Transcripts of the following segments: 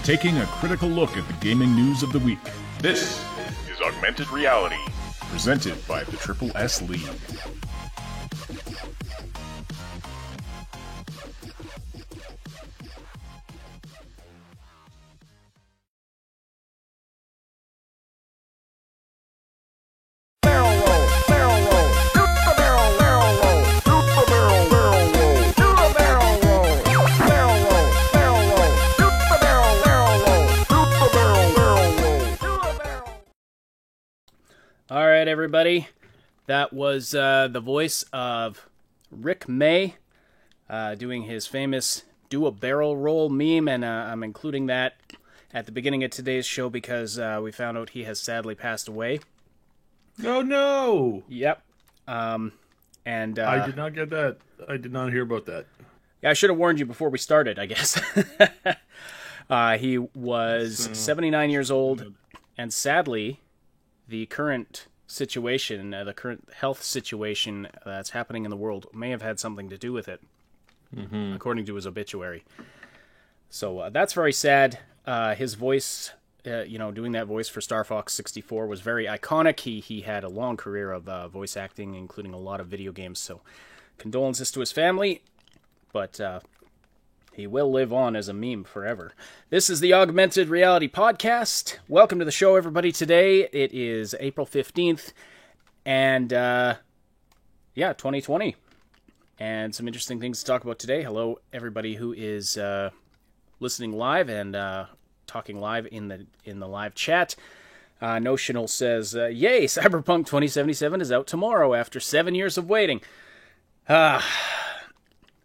taking a critical look at the gaming news of the week. This is Augmented Reality, presented by the Triple S League. All right, everybody. That was the voice of Rick May doing his famous do a barrel roll meme, and I'm including that at the beginning of today's show because we found out he has sadly passed away. Oh, no! Yep. I did not get that. I did not hear about that. Yeah, I should have warned you before we started, I guess. He was 79 years old, and sadly, the current situation, the current health situation that's happening in the world may have had something to do with it, according to his obituary. So that's very sad. His voice, doing that voice for Star Fox 64 was very iconic. He had a long career of voice acting, including a lot of video games. So condolences to his family, but he will live on as a meme forever. This is the Augmented Reality Podcast. Welcome to the show, everybody. Today, it is April 15th, and 2020. And some interesting things to talk about today. Hello, everybody who is listening live and talking live in the live chat. Notional says, yay, Cyberpunk 2077 is out tomorrow after 7 years of waiting.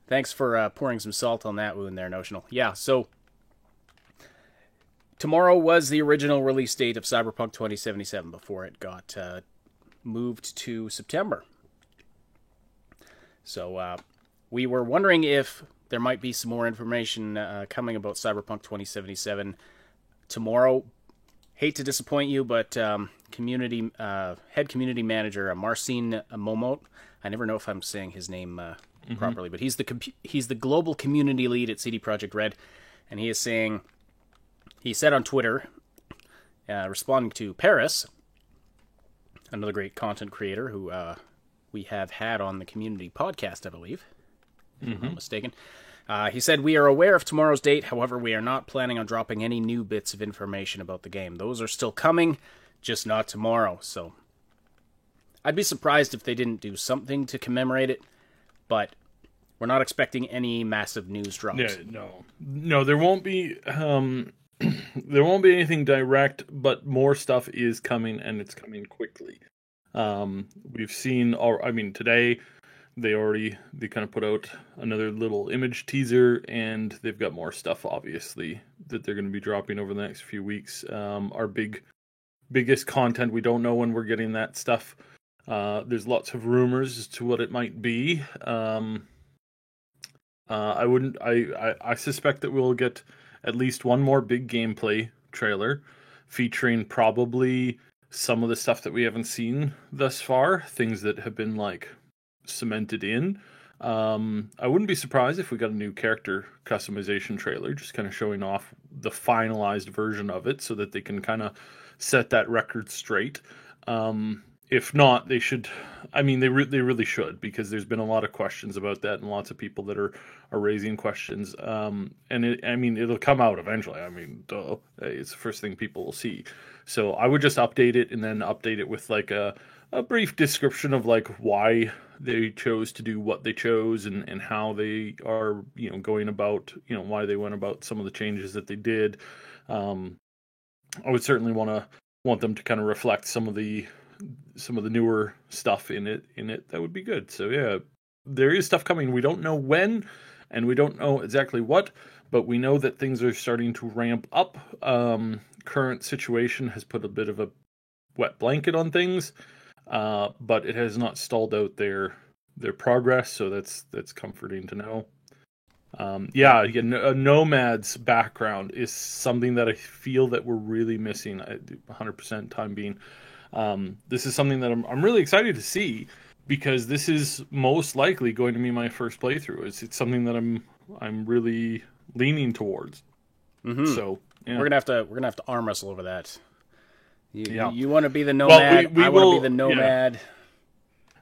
Thanks for pouring some salt on that wound there, Notional. Yeah, so tomorrow was the original release date of Cyberpunk 2077 before it got moved to September. So we were wondering if there might be some more information coming about Cyberpunk 2077 tomorrow. Hate to disappoint you, but head community manager Marcin Momot, I never know if I'm saying his name properly, but he's the global community lead at CD Projekt Red, and he said on Twitter, responding to Paris, another great content creator who we have had on the community podcast, I believe, if I'm not mistaken. He said, we are aware of tomorrow's date, however, we are not planning on dropping any new bits of information about the game. Those are still coming, just not tomorrow, so I'd be surprised if they didn't do something to commemorate it, but we're not expecting any massive news drops. Yeah, no, there won't be. There won't be anything direct, but more stuff is coming, and it's coming quickly. We've seen, today they kind of put out another little image teaser, and they've got more stuff, obviously, that they're going to be dropping over the next few weeks. Our biggest content, we don't know when we're getting that stuff. There's lots of rumors as to what it might be. I suspect that we'll get at least one more big gameplay trailer featuring probably some of the stuff that we haven't seen thus far, things that have been cemented in. I wouldn't be surprised if we got a new character customization trailer, just kind of showing off the finalized version of it so that they can kind of set that record straight. If not, they should. They really should, because there's been a lot of questions about that, and lots of people that are raising questions. It'll come out eventually. Duh. It's the first thing people will see. So I would just update it, and then update it with a brief description of why they chose to do what they chose, and how they are going about why they went about some of the changes that they did. I would certainly want them to kind of reflect some of the newer stuff in it. That would be good. So yeah, there is stuff coming. We don't know when, and we don't know exactly what, but we know that things are starting to ramp up. Current situation has put a bit of a wet blanket on things, but it has not stalled out their progress, so that's comforting to know. Nomad's background is something that I feel that we're really missing, 100% time being. This is something that I'm really excited to see, because this is most likely going to be my first playthrough. It's something that I'm really leaning towards. Mm-hmm. So Yeah. We're gonna have to arm wrestle over that. Yeah. You want to be the nomad. we I want to will- be the nomad.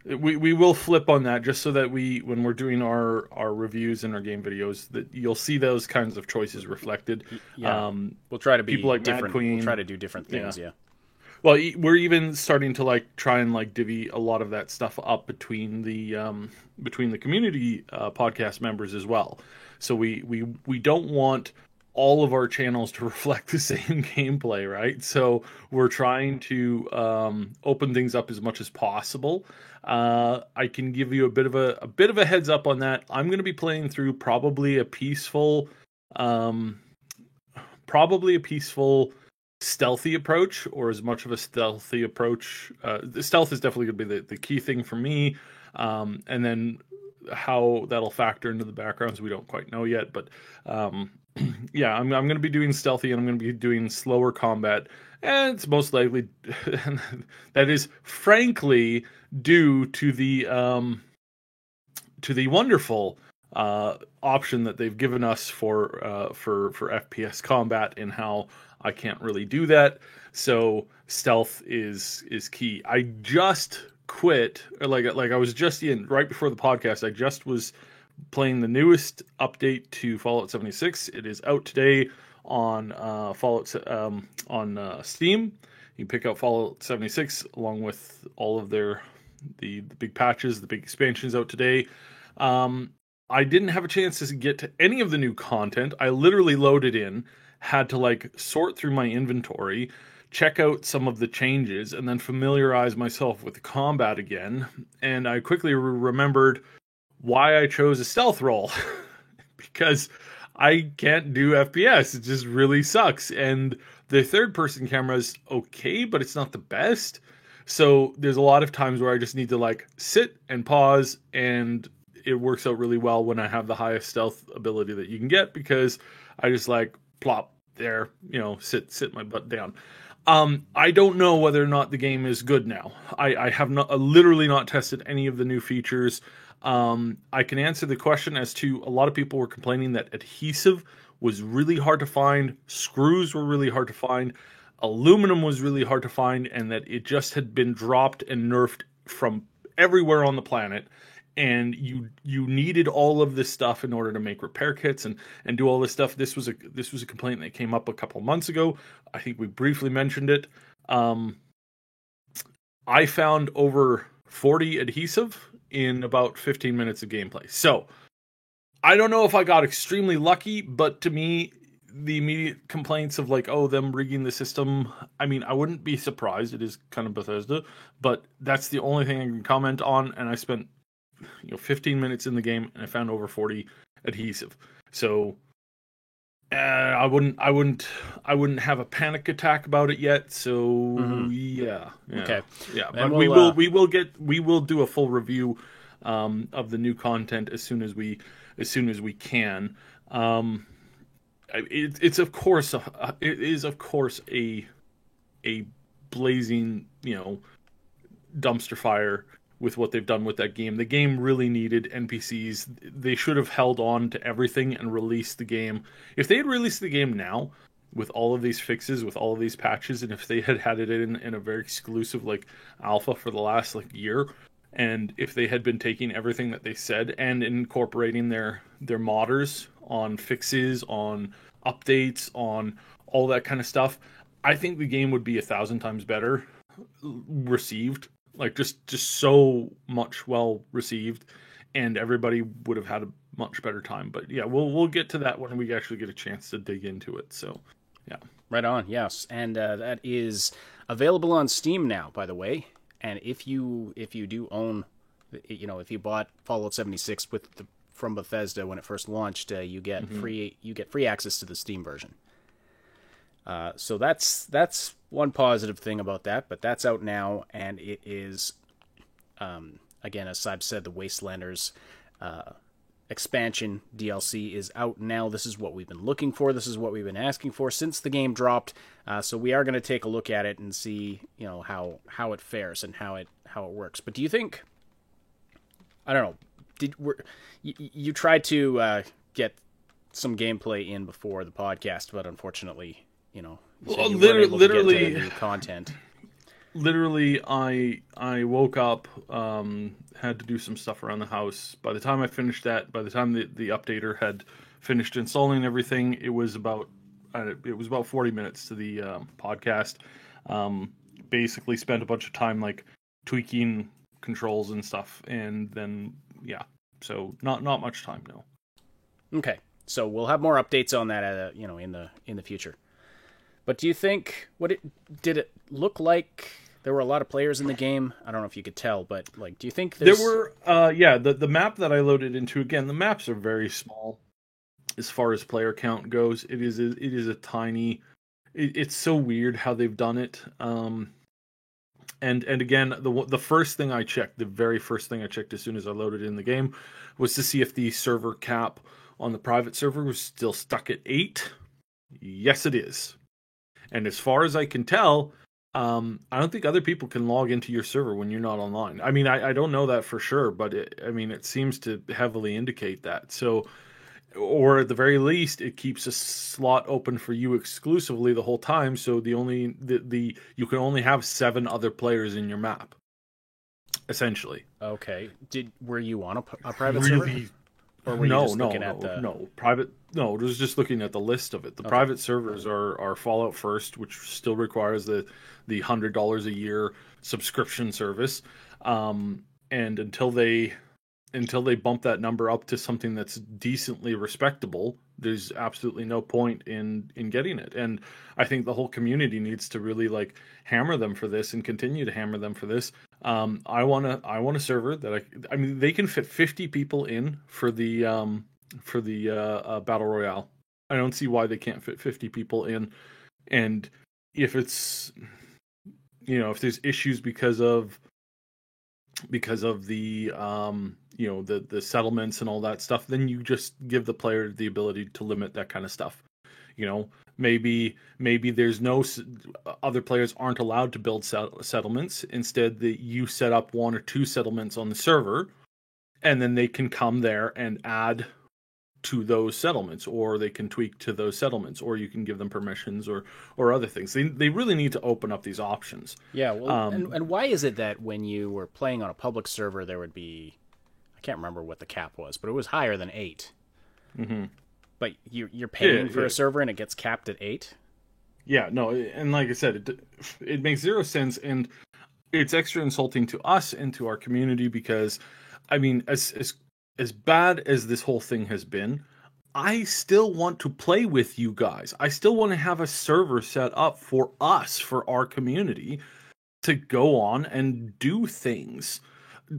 We will flip on that just so that when we're doing our reviews and our game videos, that you'll see those kinds of choices reflected. Yeah. We'll try to be people like Mad different. Queen. We'll try to do different things. Yeah. Well, we're even starting to try and divvy a lot of that stuff up between the community podcast members as well. So we don't want all of our channels to reflect the same gameplay, right? So we're trying to open things up as much as possible. I can give you a bit of a heads up on that. I'm going to be playing through probably a peaceful stealthy approach, or as much of a stealthy approach. The stealth is definitely going to be the key thing for me, and then how that'll factor into the backgrounds we don't quite know yet. But yeah, I'm going to be doing stealthy, and I'm going to be doing slower combat, and it's most likely that is frankly due to the wonderful option that they've given us for FPS combat, and how I can't really do that. So stealth is key. I just quit, like I was just in right before the podcast. I just was playing the newest update to Fallout 76. It is out today on on Steam. You can pick up Fallout 76 along with all of the big patches, the big expansions out today. I didn't have a chance to get to any of the new content. I literally loaded in, had to sort through my inventory, check out some of the changes, and then familiarize myself with the combat again. And I quickly remembered why I chose a stealth role. Because I can't do FPS. It just really sucks. And the third person camera is okay, but it's not the best. So there's a lot of times where I just need to sit and pause, and it works out really well when I have the highest stealth ability that you can get, because I just plop there, sit my butt down. I don't know whether or not the game is good now. I have literally not tested any of the new features. I can answer the question as to a lot of people were complaining that adhesive was really hard to find, screws were really hard to find, aluminum was really hard to find, and that it just had been dropped and nerfed from everywhere on the planet. And you needed all of this stuff in order to make repair kits and do all this stuff. This was a complaint that came up a couple months ago. I think we briefly mentioned it. I found over 40 adhesive in about 15 minutes of gameplay. So I don't know if I got extremely lucky, but to me, the immediate complaints of them rigging the system, I mean, I wouldn't be surprised. It is kind of Bethesda, but that's the only thing I can comment on. And I spent 15 minutes in the game, and I found over 40 adhesive. So I wouldn't have a panic attack about it yet. So yeah. Okay. Yeah, And but we will do a full review of the new content as soon as we can. It is of course a blazing dumpster fire with what they've done with that game. The game really needed NPCs. They should have held on to everything and released the game. If they had released the game now, with all of these fixes, with all of these patches, and if they had had it in a very exclusive alpha for the last year, and if they had been taking everything that they said and incorporating their modders on fixes, on updates, on all that kind of stuff, I think the game would be 1,000 times better received. Just so much well received, and everybody would have had a much better time. But yeah, we'll get to that when we actually get a chance to dig into it. So yeah, right on. Yes, and that is available on Steam now, by the way. And if you do own, if you bought Fallout 76 from Bethesda when it first launched, you get free access to the Steam version. So that's one positive thing about that, but that's out now, and it is, again, as Saib said, the Wastelanders expansion DLC is out now. This is what we've been looking for. This is what we've been asking for since the game dropped. So we are going to take a look at it and see, how it fares and how it works. But do you think? I don't know. You tried to get some gameplay in before the podcast, but unfortunately you know, Well, you weren't able to get to literally, the new content. literally, I woke up, had to do some stuff around the house. By the time I finished that, by the time the updater had finished installing everything, it was about 40 minutes to the podcast. Basically, spent a bunch of time like tweaking controls and stuff, and then yeah, so not much time, no. Okay, so we'll have more updates on that, you know, in the future. But do you think did it look like there were a lot of players in the game? I don't know if you could tell, but like, do you think There were the map that I loaded into, again, the maps are very small as far as player count goes. It is a tiny. It's so weird how they've done it. And again, the first thing I checked, the very first thing I checked as soon as I loaded in the game, was to see if the server cap on the private server was still stuck at 8. Yes, it is. And as far as I can tell, I don't think other people can log into your server when you're not online. I mean, I don't know that for sure, but it seems to heavily indicate that. So, or at the very least, it keeps a slot open for you exclusively the whole time. So you can only have 7 other players in your map, essentially. Okay. Were you on a private server? Or were you just looking at the... private. No, it was just looking at the list of it. The private servers are Fallout First, which still requires the $100 a year subscription service. And until they bump that number up to something that's decently respectable, there's absolutely no point in getting it. And I think the whole community needs to really like hammer them for this and continue to hammer them for this. I want a server that I mean they can fit 50 people in for the battle royale. I don't see why they can't fit 50 people in. And if it's, you know, if there's issues because of the the settlements and all that stuff, then you just give the player the ability to limit that kind of stuff. You know, maybe there's no other players aren't allowed to build settlements. Instead, that you set up 1 or 2 settlements on the server, and then they can come there and add to those settlements, or they can tweak to those settlements, or you can give them permissions or other things. They really need to open up these options. Yeah, well, and why is it that when you were playing on a public server, there would be, I can't remember what the cap was, but it was higher than 8. Mm-hmm. But you're paying for a server and it gets capped at 8? Yeah, no, and like I said, it makes zero sense, and it's extra insulting to us and to our community because, I mean, as bad as this whole thing has been, I still want to play with you guys. I still want to have a server set up for us, for our community, to go on and do things.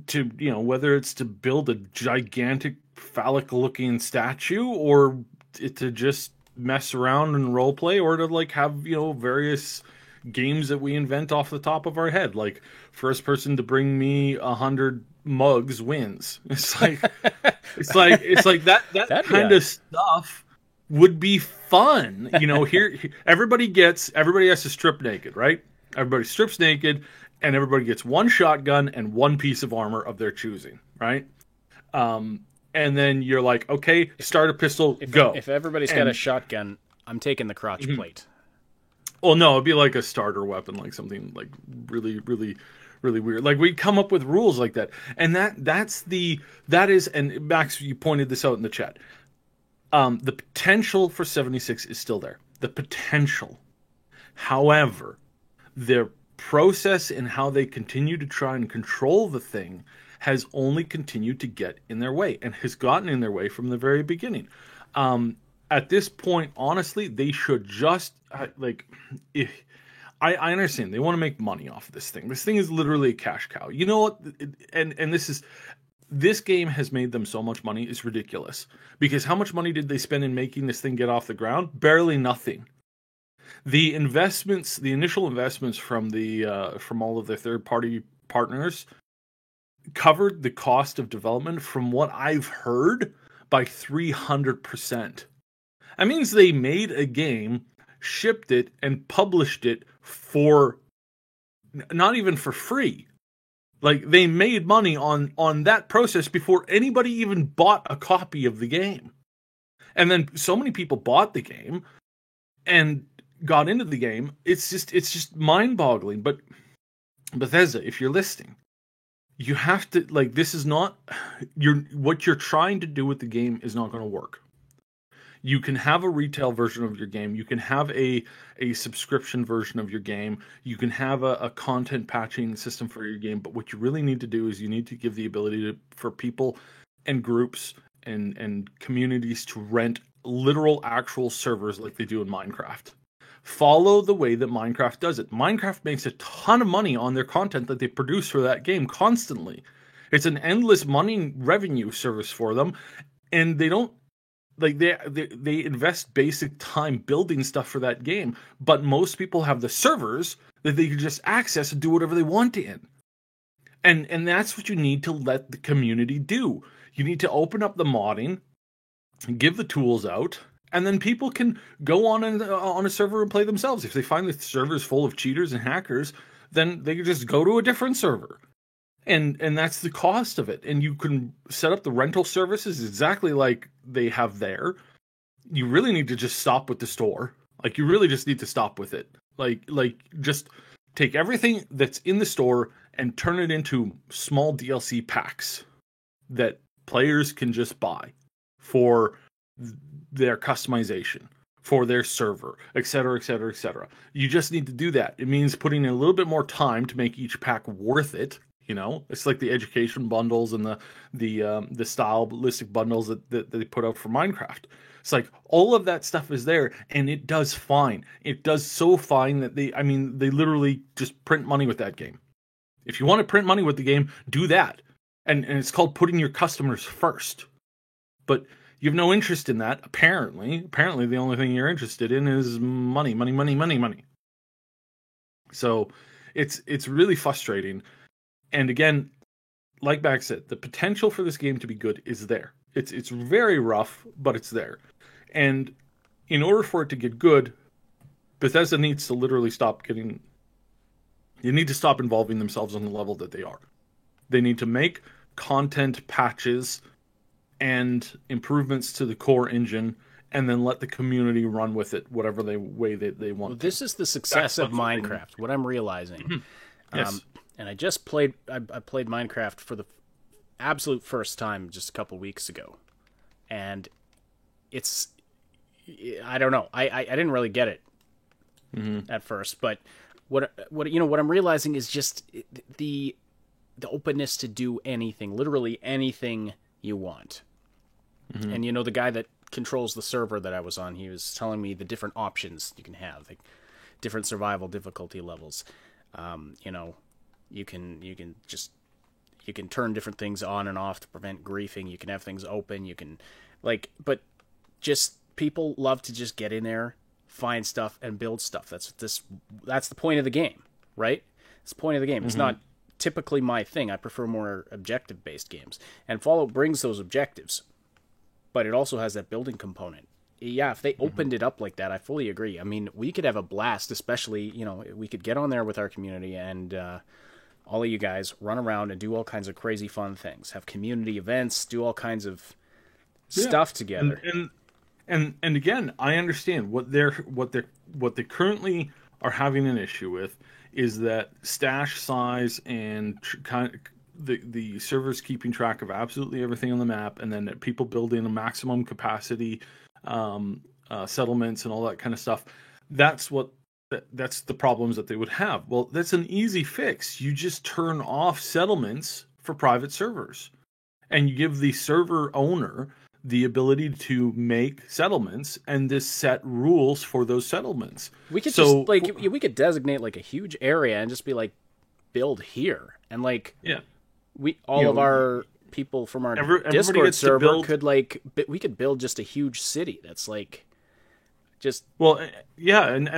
To, you know, whether it's to build a gigantic phallic-looking statue, or to just mess around and roleplay, or to like have, you know, various games that we invent off the top of our head, like first person to bring me 100 mugs wins. It's like that kind of stuff would be fun. You know, here everybody has to strip naked, right? Everybody strips naked, and everybody gets 1 shotgun and 1 piece of armor of their choosing, right? And then you're like, okay, start a pistol, go. If everybody's got a shotgun, I'm taking the crotch plate. Well, no, it'd be like a starter weapon, like something like really, really, really weird. Like we come up with rules like that, and that is. And Max, you pointed this out in the chat. The potential for 76 is still there. The potential, however, their process and how they continue to try and control the thing has only continued to get in their way, and has gotten in their way from the very beginning. At this point, honestly, they should just I understand they want to make money off of this thing. This thing is literally a cash cow. You know what? And this game has made them so much money. It's ridiculous. Because how much money did they spend in making this thing get off the ground? Barely nothing. The investments, the initial investments from all of their third-party partners covered the cost of development, from what I've heard, by 300%. That means they made a game, shipped it, and published it for not even for free. Like, they made money on that process before anybody even bought a copy of the game. And then so many people bought the game and got into the game, it's just mind-boggling. But Bethesda, if you're listening, you have to, like, this is not what you're trying to do with the game is not going to work. You can have a retail version of your game. You can have a subscription version of your game. You can have a content patching system for your game. But what you really need to do is you need to give the ability for people and groups and communities to rent literal actual servers like they do in Minecraft. Follow the way that Minecraft does it. Minecraft makes a ton of money on their content that they produce for that game constantly. It's an endless money revenue service for them, and they don't, like, they invest basic time building stuff for that game, but most people have the servers that they can just access and do whatever they want in. And that's what you need to let the community do. You need to open up the modding, give the tools out, and then people can go on a server and play themselves. If they find the server is full of cheaters and hackers, then they can just go to a different server. And that's the cost of it. And you can set up the rental services exactly like they have there. You really need to just stop with the store. Like, you really just need to stop with it. Like just take everything that's in the store and turn it into small DLC packs that players can just buy for their customization, for their server, etc., etc., etc. You just need to do that. It means putting in a little bit more time to make each pack worth it. You know, it's like the education bundles and the stylistic bundles that they put out for Minecraft. It's like all of that stuff is there, and it does fine. It does so fine that they literally just print money with that game. If you want to print money with the game, do that. And it's called putting your customers first. But you have no interest in that, apparently. Apparently the only thing you're interested in is money. So it's really frustrating. And again, like Max said, the potential for this game to be good is there. It's very rough, but it's there. And in order for it to get good, Bethesda needs to literally stop involving themselves on the level that they are. They need to make content patches and improvements to the core engine, and then let the community run with it whatever way they want. Well, this is the success of Minecraft. What I'm realizing. Mm-hmm. Yes. And I just played. I played Minecraft for the absolute first time just a couple weeks ago, and it's. I don't know. I didn't really get it at first, but what I'm realizing is just the openness to do anything, literally anything you want. Mm-hmm. And the guy that controls the server that I was on, he was telling me the different options you can have, like different survival difficulty levels. You can turn different things on and off to prevent griefing. You can have things open. You can but just people love to just get in there, find stuff, and build stuff. That's the point of the game, right? It's the point of the game. Mm-hmm. It's not typically my thing. I prefer more objective-based games, and Fallout brings those objectives, but it also has that building component. Yeah, if they opened it up like that, I fully agree. I mean, we could have a blast, especially, we could get on there with our community and all of you guys run around and do all kinds of crazy fun things, have community events, do all kinds of stuff together. And again, I understand what they currently are having an issue with is that stash size and the servers keeping track of absolutely everything on the map, and then that people build in a maximum capacity settlements and all that kind of stuff. That's the problems that they would have. Well, that's an easy fix. You just turn off settlements for private servers, and you give the server owner the ability to make settlements and just set rules for those settlements. We could we could designate like a huge area and just be like, build here, and of our people from our Discord server could we could build just a huge city that's and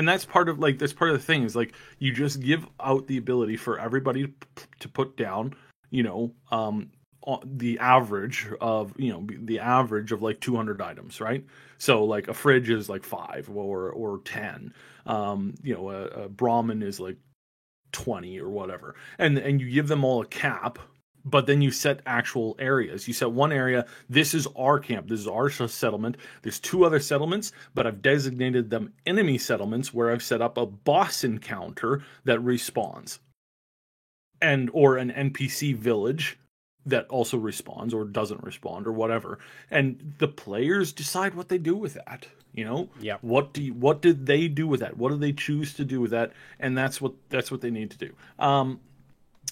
that's part of the thing is you just give out the ability for everybody to put down the average of 200 items, right? So a fridge is 5 or 10, a Brahmin is 20 or whatever, and you give them all a cap But then you set actual areas. You set one area, this is our camp, this is our settlement. There's 2 other settlements, but I've designated them enemy settlements where I've set up a boss encounter that respawns. Or an NPC village that also respawns or doesn't respond or whatever. And the players decide what they do with that. Yeah. What did they do with that? What do they choose to do with that? And that's what they need to do.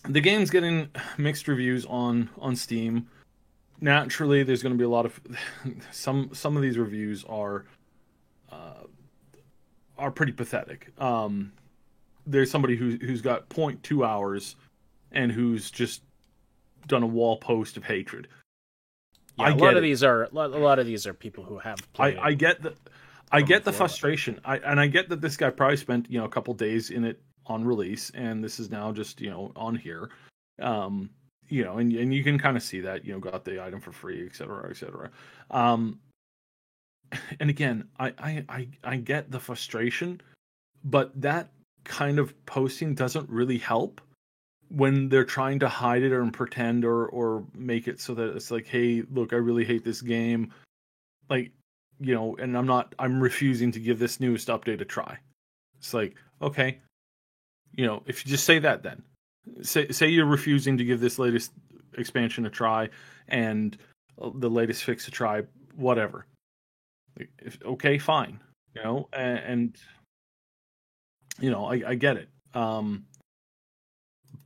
The game's getting mixed reviews on Steam. Naturally, there's going to be a lot of some of these reviews are pretty pathetic. There's somebody who's got 0.2 hours and who's just done a wall post of hatred. Yeah, a lot of these are people who have played. I get the frustration. I get that this guy probably spent a couple days in it on release, and this is now just on here, and you can kind of see that got the item for free, etc. And again, I get the frustration, but that kind of posting doesn't really help when they're trying to hide it or pretend or make it so that it's like, hey, look, I really hate this game, and I'm refusing to give this newest update a try. It's like, okay. If you just say that, then say you're refusing to give this latest expansion a try and the latest fix a try, whatever. Okay, fine. I get it.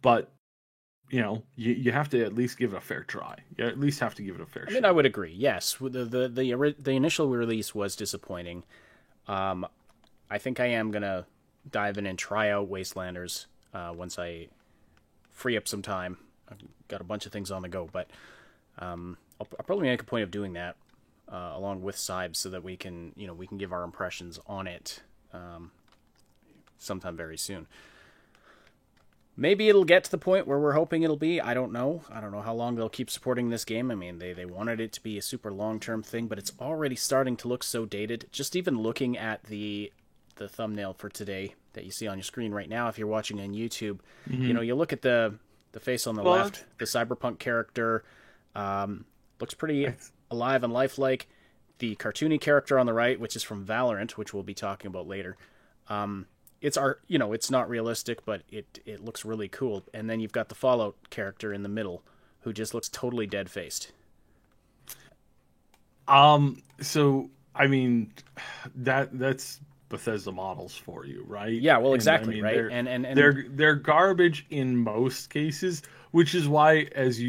But you have to at least give it a fair try. You at least have to give it a fair shot. I would agree. Yes, the initial release was disappointing. I think I am gonna dive in and try out Wastelanders once I free up some time. I've got a bunch of things on the go, but I'll probably make a point of doing that along with Sibes so that we can give our impressions on it sometime very soon. Maybe it'll get to the point where we're hoping it'll be. I don't know how long they'll keep supporting this game. I mean, they wanted it to be a super long-term thing, but it's already starting to look so dated. Just even looking at the thumbnail for today that you see on your screen right now, if you're watching on YouTube, you look at the face on the left, the Cyberpunk character looks pretty alive and lifelike. The cartoony character on the right, which is from Valorant, which we'll be talking about later, it's not realistic, but it looks really cool. And then you've got the Fallout character in the middle, who just looks totally dead-faced. So I mean, that's Bethesda models for you, right? Yeah, well, exactly, right. And they're garbage in most cases, which is why, as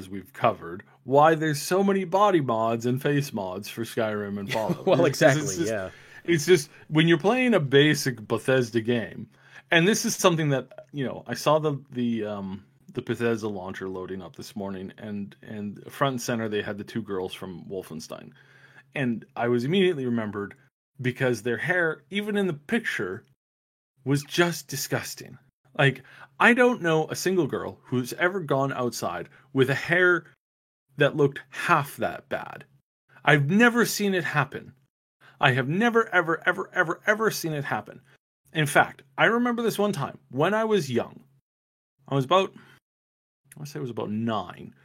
we've covered, why there's so many body mods and face mods for Skyrim and Fallout. Well, exactly, yeah. It's just when you're playing a basic Bethesda game, and this is something that I saw the Bethesda launcher loading up this morning, and front and center they had the 2 girls from Wolfenstein, and I was immediately remembered because their hair, even in the picture, was just disgusting. Like, I don't know a single girl who's ever gone outside with a hair that looked half that bad. I've never seen it happen. I have never, ever, ever, ever, ever seen it happen. In fact, I remember this one time when I was young. I want to say I was about 9.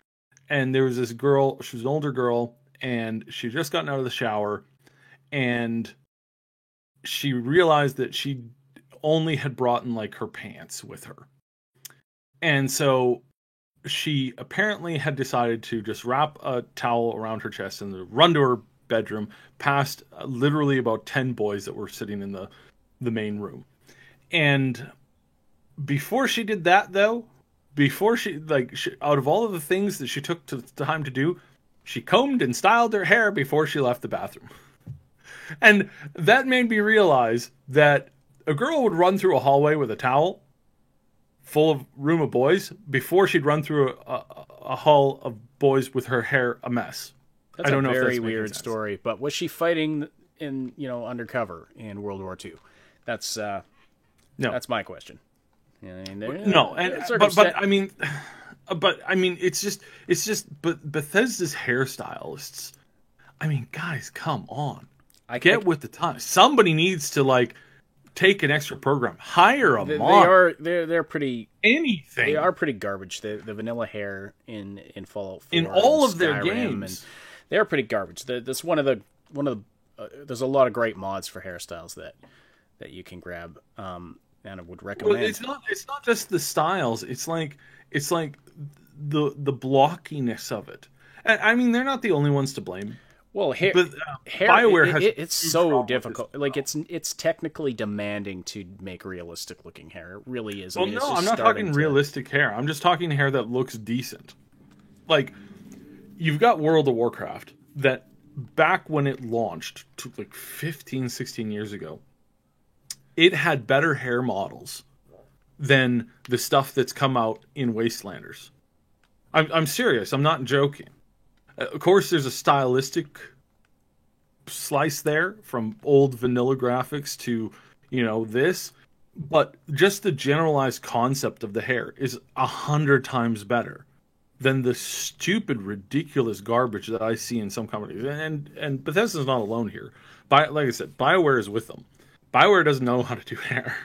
And there was this girl, she was an older girl, and she had just gotten out of the shower, and she realized that she only had brought in her pants with her. And so she apparently had decided to just wrap a towel around her chest and run to her bedroom past literally about 10 boys that were sitting in the main room. And before she did that, though, out of all of the things that she took the time to do, she combed and styled her hair before she left the bathroom. And that made me realize that a girl would run through a hallway with a towel full of room of boys before she'd run through a hall of boys with her hair a mess. That's a very weird story. But was she fighting in undercover in World War II? That's no. That's my question. No, but it's just Bethesda's hairstylists. I mean, guys, come on, get with the time. Somebody needs to take an extra program, hire a mod. They're pretty anything. They are pretty garbage. The vanilla hair in Fallout 4 in all and of their Skyrim, games. and they're pretty garbage. That's one of the there's a lot of great mods for hairstyles that you can grab, and I would recommend. Well, it's not just the styles. It's like the blockiness of it. I mean, they're not the only ones to blame. Well, hair, BioWare has it's so difficult. Like it's technically demanding to make realistic looking hair. It really is. Well, no, I'm not talking realistic hair. I'm just talking hair that looks decent. Like, you've got World of Warcraft that back when it launched, like 15, 16 years ago, it had better hair models than the stuff that's come out in Wastelanders. I'm serious. I'm not joking. Of course, there's a stylistic slice there from old vanilla graphics to, this. But just the generalized concept of the hair is 100 times better than the stupid, ridiculous garbage that I see in some companies. And Bethesda's not alone here. Like I said, BioWare is with them. BioWare doesn't know how to do hair.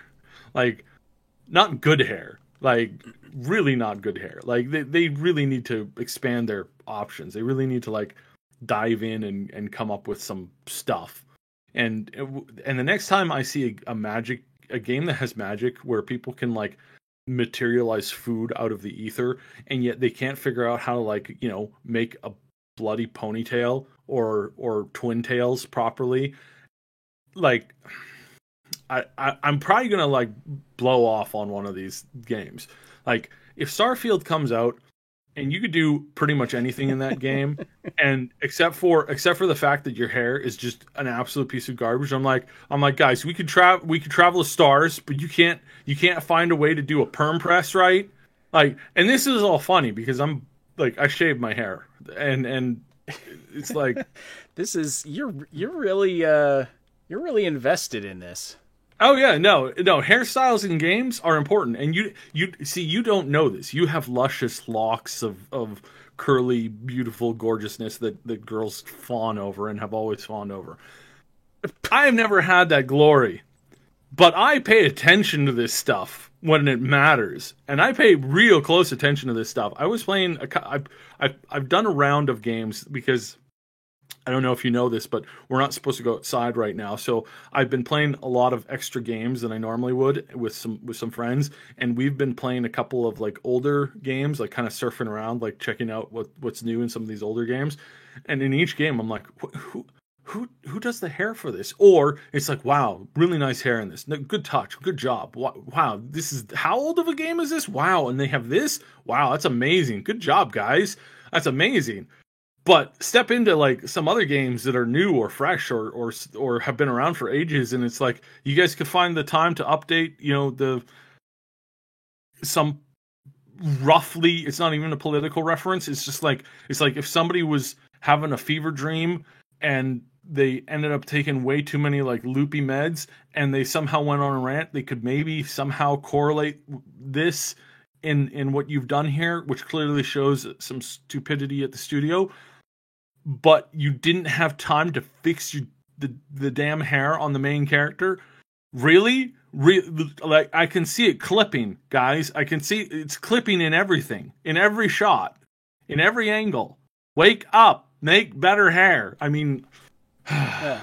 Like, not good hair. Like, really not good hair. Like, they really need to expand their options. They really need to, like, dive in and come up with some stuff. And the next time I see a game that has magic where people can, like, materialize food out of the ether, and yet they can't figure out how to, like, make a bloody ponytail or twin tails properly, like, I'm probably gonna, like, blow off on one of these games. Like, if Starfield comes out and you could do pretty much anything in that game, and except for the fact that your hair is just an absolute piece of garbage, I'm like, guys, we could travel to stars, but you can't find a way to do a perm press right. Like, and this is all funny because I'm like, I shaved my hair, and it's like, this is you're really invested in this. Oh yeah, no, hairstyles in games are important, and you don't know this. You have luscious locks of curly, beautiful gorgeousness that girls fawn over and have always fawned over. I have never had that glory, but I pay attention to this stuff when it matters, and I pay real close attention to this stuff. I was playing I've done a round of games because I don't know if you know this, but we're not supposed to go outside right now. So I've been playing a lot of extra games than I normally would with some friends, and we've been playing a couple of, like, older games, like kind of surfing around, like checking out what's new in some of these older games. And in each game, I'm like, who does the hair for this? Or it's like, wow, really nice hair in this. Good touch, good job. Wow, this is, how old of a game is this? Wow, and they have this. Wow, that's amazing. Good job, guys. That's amazing. But step into, like, some other games that are new or fresh or have been around for ages, and it's like, you guys could find the time to update, some roughly, it's not even a political reference. It's just like, it's like if somebody was having a fever dream and they ended up taking way too many, like, loopy meds, and they somehow went on a rant, they could maybe somehow correlate this in what you've done here, which clearly shows some stupidity at the studio. But you didn't have time to fix the damn hair on the main character. Really? Like, I can see it clipping, guys. I can see it's clipping in everything, in every shot, in every angle. Wake up, make better hair. I mean, yeah.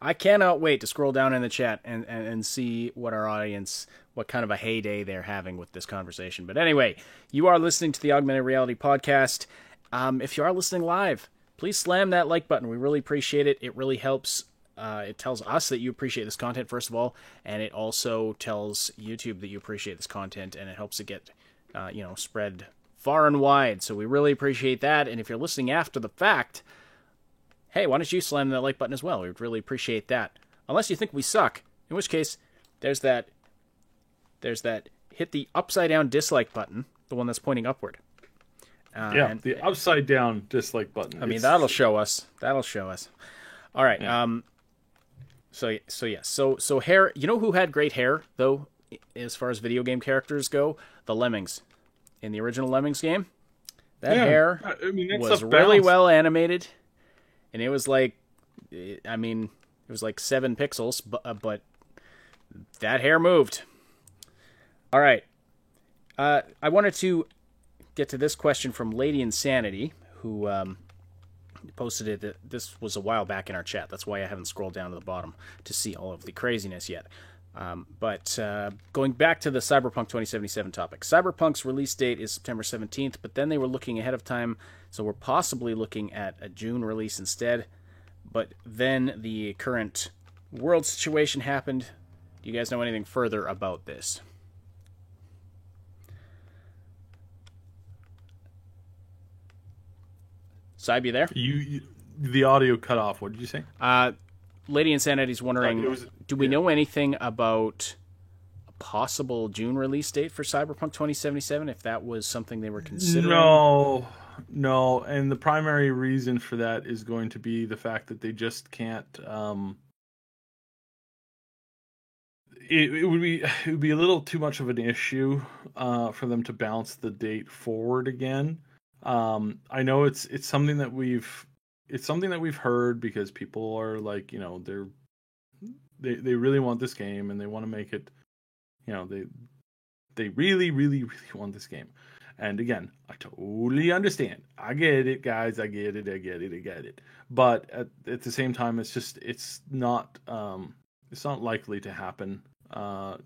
I cannot wait to scroll down in the chat and see what our audience, what kind of a heyday they're having with this conversation. But anyway, you are listening to the Augmented Reality Podcast. If you are listening live, please slam that like button. We really appreciate it. It really helps. It tells us that you appreciate this content, first of all, and it also tells YouTube that you appreciate this content, and it helps it get, spread far and wide. So we really appreciate that. And if you're listening after the fact, hey, why don't you slam that like button as well? We'd really appreciate that. Unless you think we suck, in which case, there's that hit the upside down dislike button, the one that's pointing upward. The upside down dislike button. I mean, that'll show us. All right. Yeah. So hair. You know who had great hair though, as far as video game characters go? The Lemmings. In the original Lemmings game, that hair was really well animated, and it was like, it was like 7 pixels, but that hair moved. All right. I wanted to get to this question from Lady Insanity, who posted it. This was a while back in our chat. That's why I haven't scrolled down to the bottom to see all of the craziness yet. But going back to the Cyberpunk 2077 topic, Cyberpunk's release date is September 17th, but then they were looking ahead of time, so we're possibly looking at a June release instead. But then the current world situation happened. Do you guys know anything further about this? Saib, you there? The audio cut off. What did you say? Lady Insanity's wondering, do we know anything about a possible June release date for Cyberpunk 2077, if that was something they were considering? No. And the primary reason for that is going to be the fact that they just can't... It would be a little too much of an issue for them to bounce the date forward again. I know it's something that we've heard, because people are like, they really want this game and they want to make it, they really, really, really want this game. And again, I totally understand. I get it, guys. I get it. But at the same time, it's not likely to happen.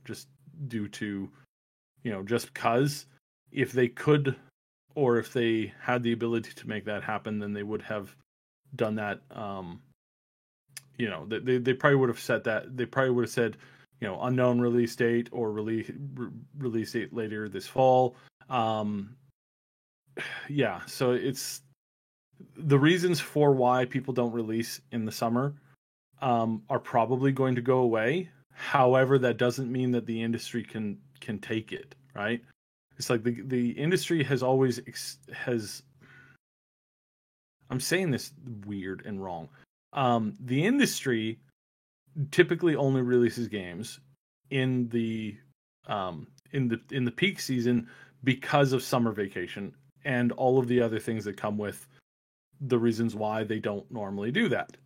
Just due to, just because if they could, or if they had the ability to make that happen, then they would have done that. They probably would have said that. They probably would have said, unknown release date, or release date later this fall. Yeah. So it's the reasons for why people don't release in the summer are probably going to go away. However, that doesn't mean that the industry can take it, right? It's like the industry has always I'm saying this weird and wrong. The industry typically only releases games in the peak season because of summer vacation and all of the other things that come with the reasons why they don't normally do that.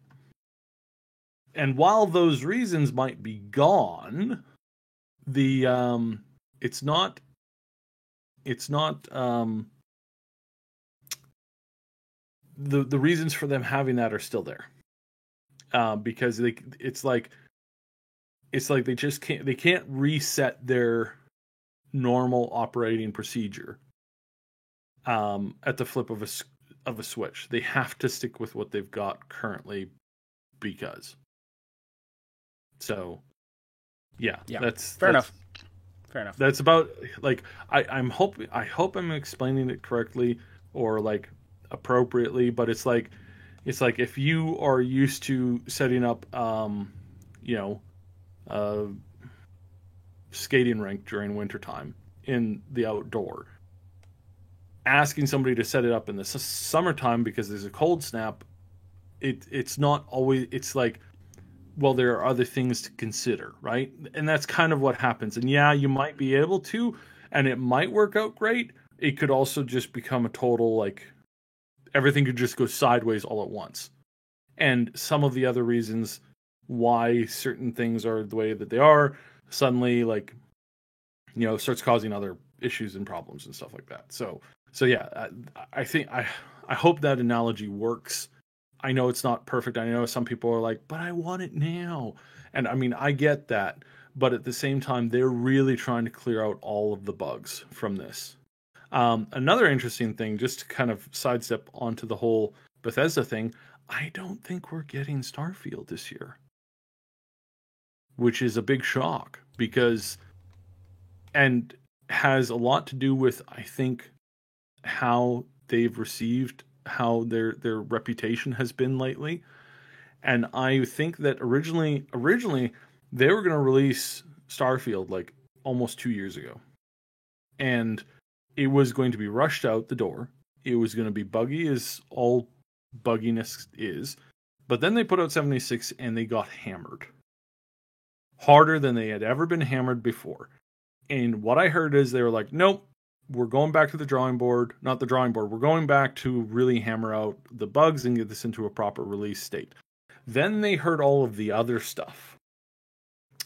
And while those reasons might be gone, the reasons for them having that are still there, because it's like they just can't reset their normal operating procedure at the flip of a switch. They have to stick with what they've got currently, because. So, yeah. That's fair enough. That's about, like, I hope I'm explaining it correctly or like appropriately, but it's like if you are used to setting up a skating rink during wintertime in the outdoor, asking somebody to set it up in the summertime because there's a cold snap, it's not always, it's like, well, there are other things to consider, right? And that's kind of what happens. And yeah, you might be able to, and it might work out great. It could also just become a total, like, everything could just go sideways all at once. And some of the other reasons why certain things are the way that they are suddenly, like, starts causing other issues and problems and stuff like that. So yeah, I think I hope that analogy works. I know it's not perfect. I know some people are like, but I want it now. And I mean, I get that. But at the same time, they're really trying to clear out all of the bugs from this. Another interesting thing, just to kind of sidestep onto the whole Bethesda thing, I don't think we're getting Starfield this year. Which is a big shock, and has a lot to do with, I think, how they've received, how their reputation has been lately. And I think that originally they were going to release Starfield like almost 2 years ago, and it was going to be rushed out the door. It was going to be buggy as all bugginess is, but then they put out 76 and they got hammered harder than they had ever been hammered before. And what I heard is they were like, nope, we're going back to the drawing board. Not the drawing board. We're going back to really hammer out the bugs and get this into a proper release state. Then they heard all of the other stuff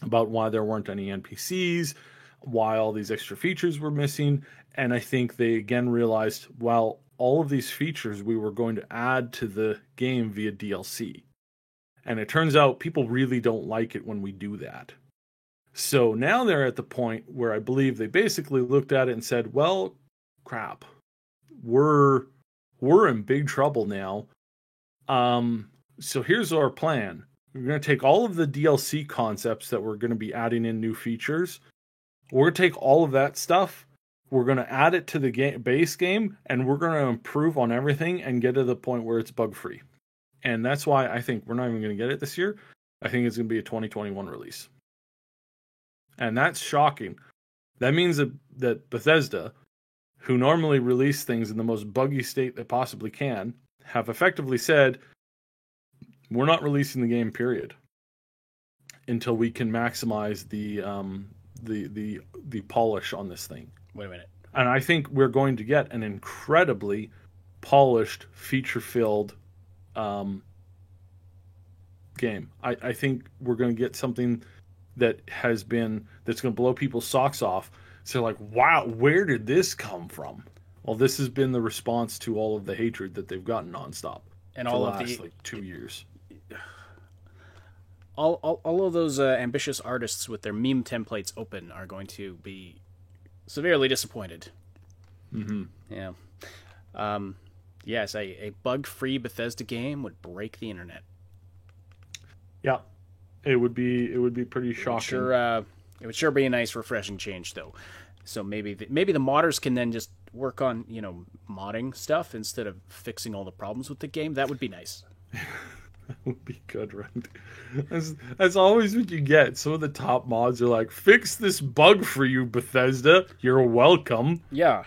about why there weren't any NPCs, why all these extra features were missing. And I think they again realized, well, all of these features we were going to add to the game via DLC. And it turns out people really don't like it when we do that. So now they're at the point where I believe they basically looked at it and said, well, crap, we're in big trouble now. So here's our plan. We're going to take all of the DLC concepts that we're going to be adding in new features. We're going to take all of that stuff. We're going to add it to the base game, and we're going to improve on everything and get to the point where it's bug-free. And that's why I think we're not even going to get it this year. I think it's going to be a 2021 release. And that's shocking. That means that Bethesda, who normally release things in the most buggy state they possibly can, have effectively said, we're not releasing the game, period, until we can maximize the polish on this thing. Wait a minute. And I think we're going to get an incredibly polished, feature-filled game. I think we're going to get something that's going to blow people's socks off. So like, wow, where did this come from? Well, this has been the response to all of the hatred that they've gotten nonstop and for all the of last the 2 years. All of those ambitious artists with their meme templates open are going to be severely disappointed. Mm-hmm. Yeah. Yes, a bug-free Bethesda game would break the internet. Yeah, it would be pretty shocking. It would sure be a nice, refreshing change, though. So maybe the modders can then just work on modding stuff instead of fixing all the problems with the game. That would be nice. That would be good, right? That's always what you get. Some of the top mods are like, fix this bug for you, Bethesda. You're welcome. Yeah.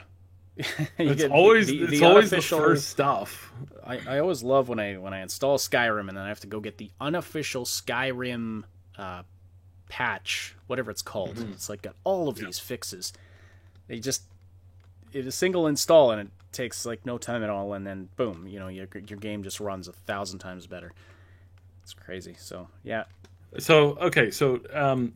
It's always the first stuff. I always love when I install Skyrim and then I have to go get the unofficial Skyrim patch, whatever it's called. Mm-hmm. It's like got all of these fixes. It's a single install and it takes like no time at all, and then boom, your game just runs 1,000 times better. It's crazy. So yeah. So okay. So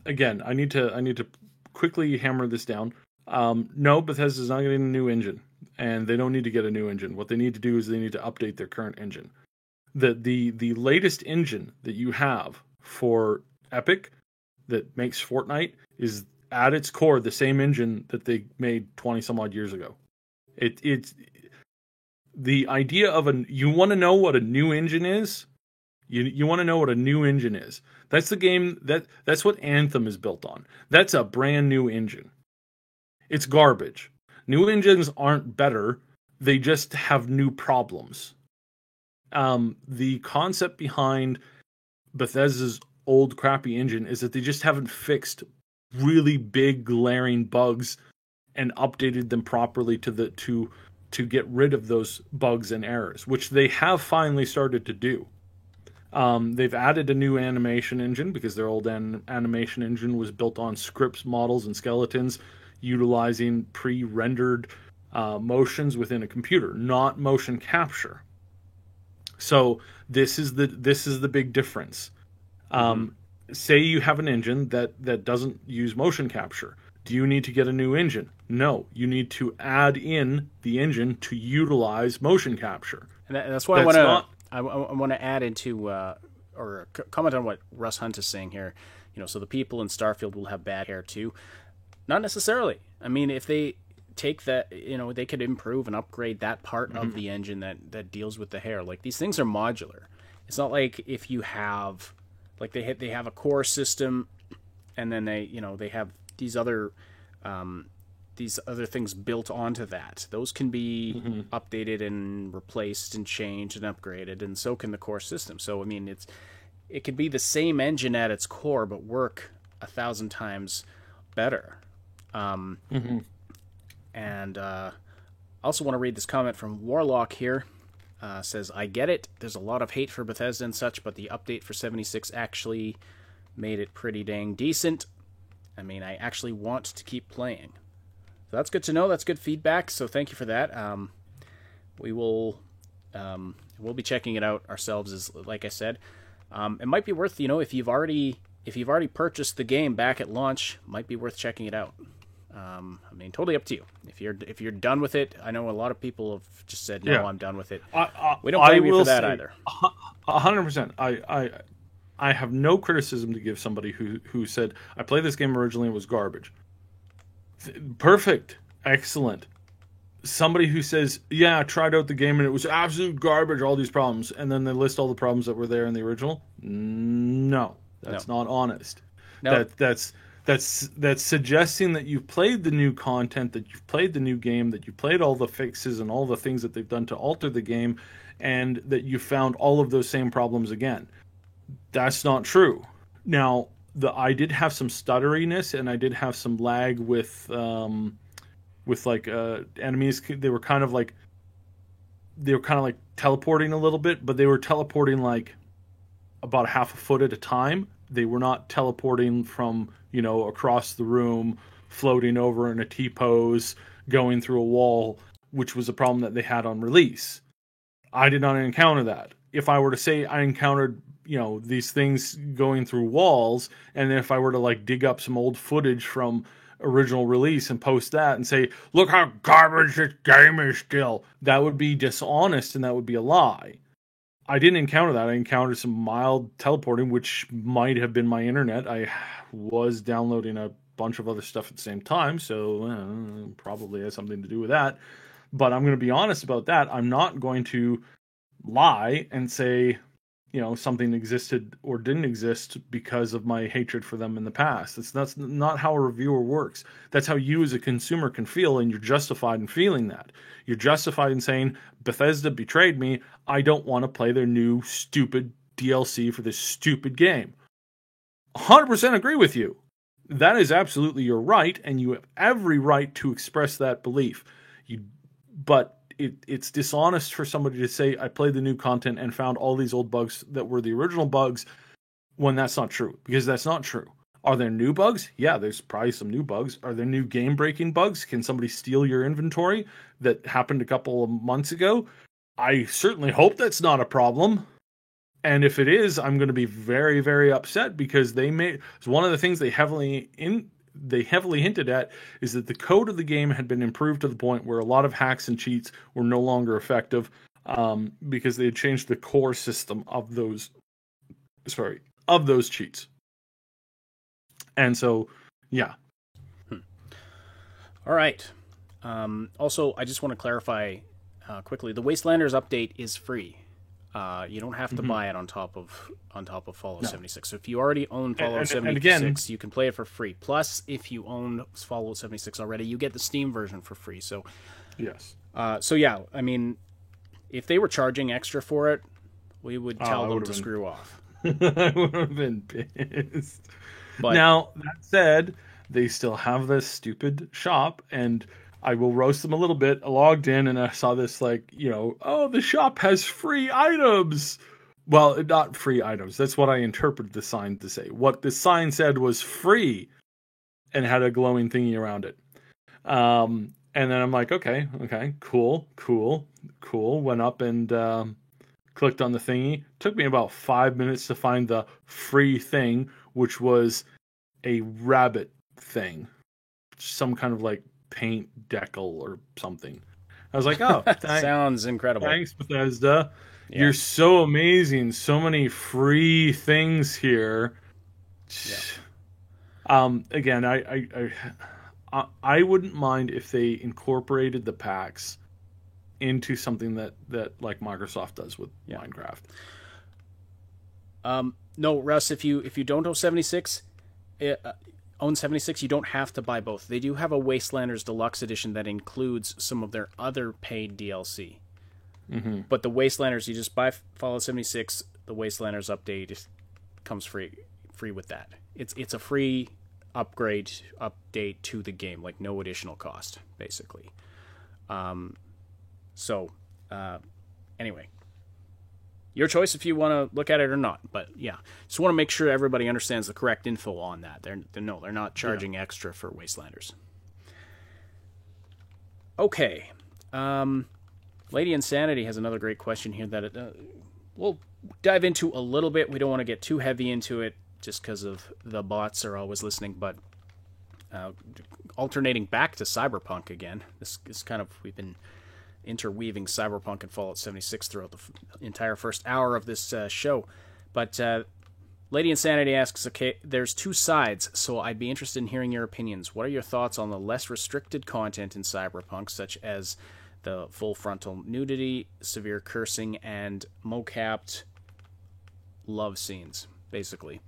again, I need to quickly hammer this down. No, Bethesda's not getting a new engine, and they don't need to get a new engine. What they need to do is they need to update their current engine. The latest engine that you have for Epic that makes Fortnite is at its core the same engine that they made 20 some odd years ago. It's the idea of you want to know what a new engine is? You want to know what a new engine is. That's the game that's what Anthem is built on. That's a brand new engine. It's garbage. New engines aren't better. They just have new problems. The concept behind Bethesda's old crappy engine is that they just haven't fixed really big glaring bugs and updated them properly to get rid of those bugs and errors, which they have finally started to do. They've added a new animation engine because their old animation engine was built on scripts, models, and skeletons, utilizing pre-rendered motions within a computer, not motion capture. So this is the big difference. Say you have an engine that doesn't use motion capture. Do you need to get a new engine? No, you need to add in the engine to utilize motion capture. And that's why I want to add into or comment on what Russ Hunt is saying here. So the people in Starfield will have bad hair too. Not necessarily. I mean, if they take that, they could improve and upgrade that part of the engine that deals with the hair. Like, these things are modular. It's not like if you have, like, they have a core system, and then they have these other things built onto that. Those can be updated and replaced and changed and upgraded, and so can the core system. So I mean, it could be the same engine at its core, but work 1,000 times better. And I also want to read this comment from Warlock here. Says, I get it. There's a lot of hate for Bethesda and such, but the update for 76 actually made it pretty dang decent. I mean, I actually want to keep playing. So that's good to know. That's good feedback. So thank you for that. We'll be checking it out ourselves, as like I said. It might be worth, if you've already purchased the game back at launch, might be worth checking it out. I mean, totally up to you. If you're done with it, I know a lot of people have just said, no, I'm done with it. We don't blame you for that either. 100%. I have no criticism to give somebody who said, I played this game originally, it was garbage. Perfect. Excellent. Somebody who says, yeah, I tried out the game and it was absolute garbage, all these problems, and then they list all the problems that were there in the original. No, that's not honest. No. That's suggesting that you've played the new content, that you've played the new game, that you played all the fixes and all the things that they've done to alter the game, and that you found all of those same problems again. That's not true. Now, I did have some stutteriness and I did have some lag with like enemies. They were kind of like teleporting a little bit, but they were teleporting like about half a foot at a time. They were not teleporting from, across the room, floating over in a T-pose, going through a wall, which was a problem that they had on release. I did not encounter that. If I were to say I encountered, these things going through walls, and if I were to like dig up some old footage from original release and post that and say, look how garbage this game is still, that would be dishonest and that would be a lie. I didn't encounter that. I encountered some mild teleporting, which might have been my internet. I was downloading a bunch of other stuff at the same time, so probably has something to do with that. But I'm going to be honest about that. I'm not going to lie and say, something existed or didn't exist because of my hatred for them in the past. That's not how a reviewer works. That's how you as a consumer can feel, and you're justified in feeling that. You're justified in saying, Bethesda betrayed me. I don't want to play their new stupid DLC for this stupid game. 100% agree with you. That is absolutely your right, and you have every right to express that belief. But it's dishonest for somebody to say, I played the new content and found all these old bugs that were the original bugs, when that's not true, because that's not true. Are there new bugs? Yeah, there's probably some new bugs. Are there new game-breaking bugs? Can somebody steal your inventory that happened a couple of months ago? I certainly hope that's not a problem. And if it is, I'm going to be very, very upset, because it's one of the things they heavily hinted at is that the code of the game had been improved to the point where a lot of hacks and cheats were no longer effective, because they had changed the core system of those cheats. And so, yeah. All right. Also, I just want to clarify quickly: the Wastelanders update is free. You don't have to buy it on top of Fallout 76. So if you already own Fallout 76, you can play it for free. Plus, if you own Fallout 76 already, you get the Steam version for free. So yes. So yeah, I mean, if they were charging extra for it, we would tell them to screw off. I would have been pissed. But now, that said, they still have this stupid shop, and I will roast them a little bit. I logged in and I saw this the shop has free items. Well, not free items. That's what I interpreted the sign to say. What the sign said was free and had a glowing thingy around it. And then I'm like, okay, cool. Went up and clicked on the thingy. Took me about 5 minutes to find the free thing, which was a rabbit thing. Some kind of like paint decal or something. I was like, oh, sounds incredible. Thanks, Bethesda. Yeah. You're so amazing. So many free things here. Yeah. Again, I wouldn't mind if they incorporated the packs into something that like Microsoft does with Minecraft. No, Russ, if you don't own 76, you don't have to buy both. They do have a Wastelanders Deluxe Edition that includes some of their other paid DLC. Mm-hmm. But the Wastelanders, you just buy Fallout 76, the Wastelanders update comes free with that. It's a free update to the game, like no additional cost, basically. Anyway. Your choice if you want to look at it or not. But yeah, just want to make sure everybody understands the correct info on that. They're not charging extra for Wastelanders. Okay. Lady Insanity has another great question here that we'll dive into a little bit. We don't want to get too heavy into it just because of the bots are always listening. But alternating back to Cyberpunk again. This is kind of, we've been interweaving Cyberpunk and Fallout 76 throughout the entire first hour of this show. But Lady Insanity asks, okay, there's two sides, so I'd be interested in hearing your opinions. What are your thoughts on the less restricted content in Cyberpunk, such as the full frontal nudity, severe cursing, and mocapped love scenes, basically?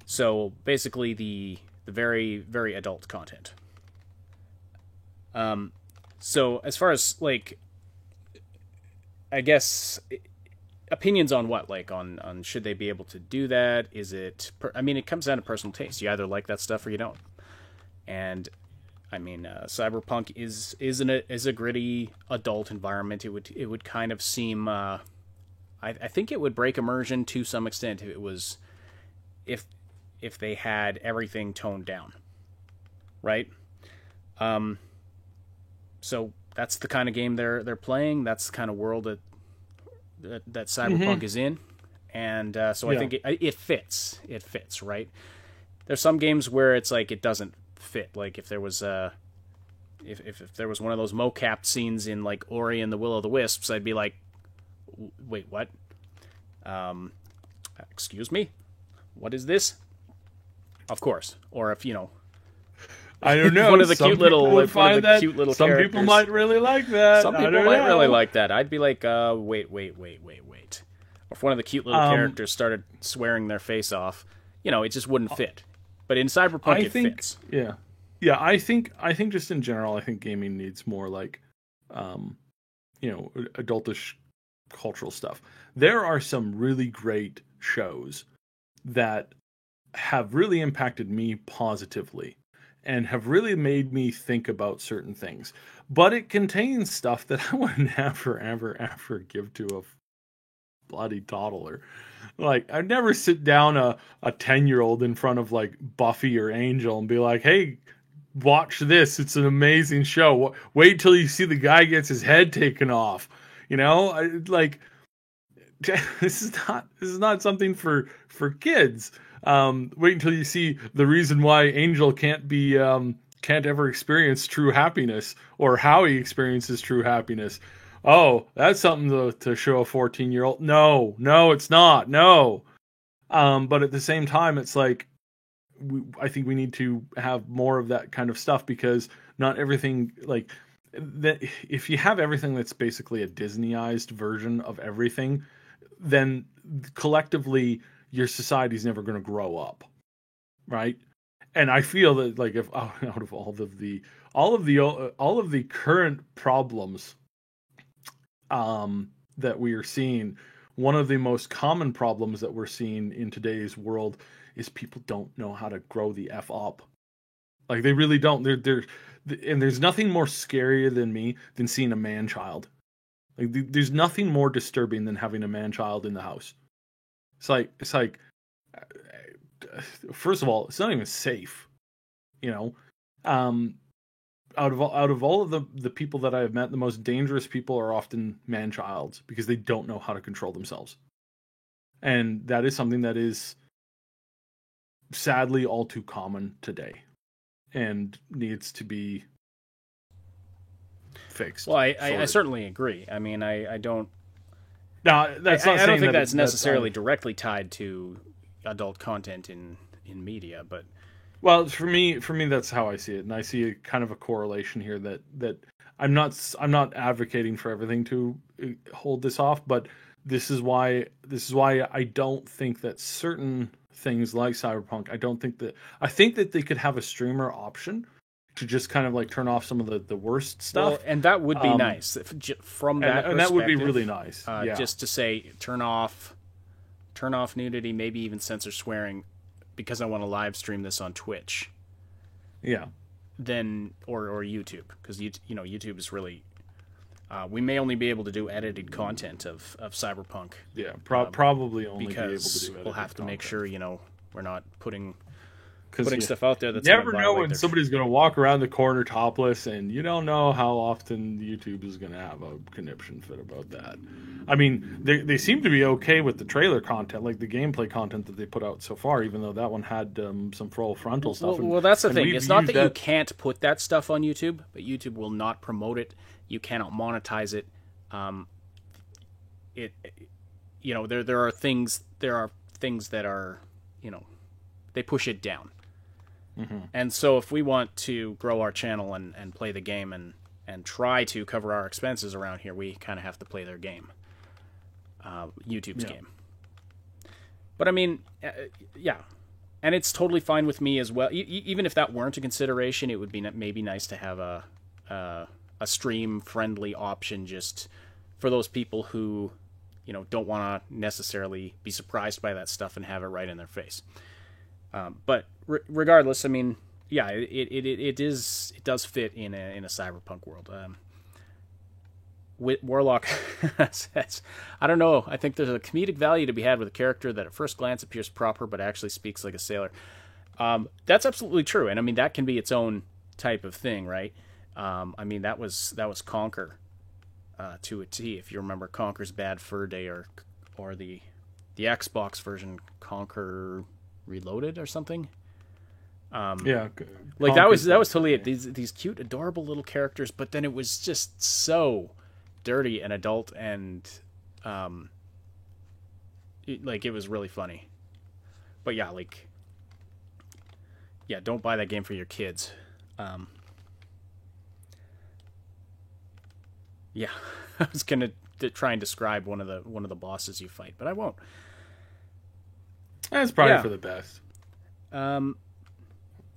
So basically the very, very adult content. So as far as, like, I guess, opinions on what? Like, on should they be able to do that? Is it... I mean, it comes down to personal taste. You either like that stuff or you don't. And, I mean, Cyberpunk is a gritty adult environment. It would kind of seem... I think it would break immersion to some extent if it was... If they had everything toned down. Right? So that's the kind of game they're playing. That's the kind of world that Cyberpunk is in, and so I think it fits. It fits, right? There's some games where it's like it doesn't fit. Like if there was if there was one of those mocapped scenes in like Ori and the Will of the Wisps, I'd be like, wait, what? Excuse me, what is this? Of course, or if I don't know. One of the some cute little, would find that. cute little Some characters. people might really like that. Some people might really like that. I'd be like, wait. Or if one of the cute little characters started swearing their face off, it just wouldn't fit. But in Cyberpunk, it fits. Yeah. I think just in general, I think gaming needs more like, adultish cultural stuff. There are some really great shows that have really impacted me positively and have really made me think about certain things. But it contains stuff that I would never, ever give to a bloody toddler. Like, I'd never sit down a 10-year-old in front of, like, Buffy or Angel and be like, hey, watch this. It's an amazing show. Wait till you see the guy gets his head taken off. This is not something for kids. Wait until you see the reason why Angel can't ever experience true happiness, or how he experiences true happiness. Oh, that's something to show a 14-year-old. No, it's not. No. But at the same time, it's like, I think we need to have more of that kind of stuff, because not everything, like, that, if you have everything that's basically a Disneyized version of everything, then collectively your society's never going to grow up, right? And I feel that, like, if out of all of the current problems that we are seeing, one of the most common problems that we're seeing in today's world is people don't know how to grow the F up. Like, they really don't. And there's nothing more scarier than seeing a man-child. Like, there's nothing more disturbing than having a man-child in the house. It's like, first of all, it's not even safe. Out of all of the people that I have met, the most dangerous people are often man-childs, because they don't know how to control themselves. And that is something that is sadly all too common today, and needs to be fixed. Well, I certainly agree. I mean, I don't... No, that's not. I don't think that's necessarily directly tied to adult content in media, but... Well, for me, that's how I see it, and I see a kind of a correlation here that I'm not advocating for everything to hold this off, but this is why I don't think that certain things like Cyberpunk, I think that they could have a streamer option to just kind of like turn off some of the worst stuff. Well, and that would be nice from that perspective. And that would be really nice. Just to say, turn off nudity, maybe even censor swearing, because I want to live stream this on Twitch. Yeah. Then or YouTube, because YouTube is really we may only be able to do edited content of Cyberpunk. Yeah, probably only because be able to do edited we'll have to make sure we're not putting putting stuff out there that's never gonna know violate when their... somebody's going to walk around the corner topless, and you don't know how often YouTube is going to have a conniption fit about that. I mean, they seem to be okay with the trailer content, like the gameplay content that they put out so far, even though that one had some full frontal stuff. Well, that's the thing. It's not that you can't put that stuff on YouTube, but YouTube will not promote it. You cannot monetize it. There are things that are, they push it down. Mm-hmm. And so if we want to grow our channel and play the game and try to cover our expenses around here, we kind of have to play their game, YouTube's game. But I mean, yeah, and it's totally fine with me as well. Even if that weren't a consideration, it would be maybe nice to have a stream-friendly option just for those people who, don't want to necessarily be surprised by that stuff and have it right in their face. But regardless, I mean, yeah, it does fit in a cyberpunk world. Warlock says, I don't know, I think there's a comedic value to be had with a character that at first glance appears proper but actually speaks like a sailor. That's absolutely true, and I mean that can be its own type of thing, right? I mean that was Conquer to a T. If you remember Conquer's Bad Fur Day or the Xbox version, Conquer Reloaded or something. Like that was totally it. These cute, adorable little characters, but then it was just so dirty and adult, and it was really funny. But yeah, don't buy that game for your kids. I was gonna try and describe one of the bosses you fight, but I won't. That's probably for the best.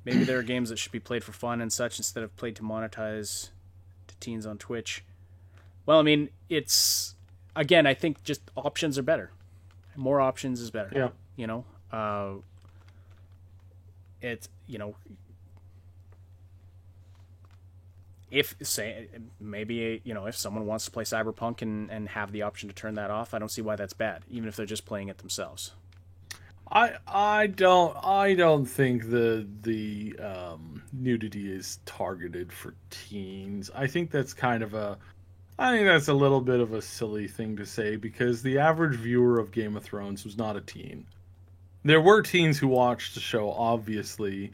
Maybe there are games that should be played for fun and such instead of played to monetize to teens on Twitch. Well, I mean, again, I think just options are better. More options is better. Yeah. If someone wants to play Cyberpunk and have the option to turn that off, I don't see why that's bad, even if they're just playing it themselves. I don't think the nudity is targeted for teens. I think that's a little bit of a silly thing to say, because the average viewer of Game of Thrones was not a teen. There were teens who watched the show, obviously,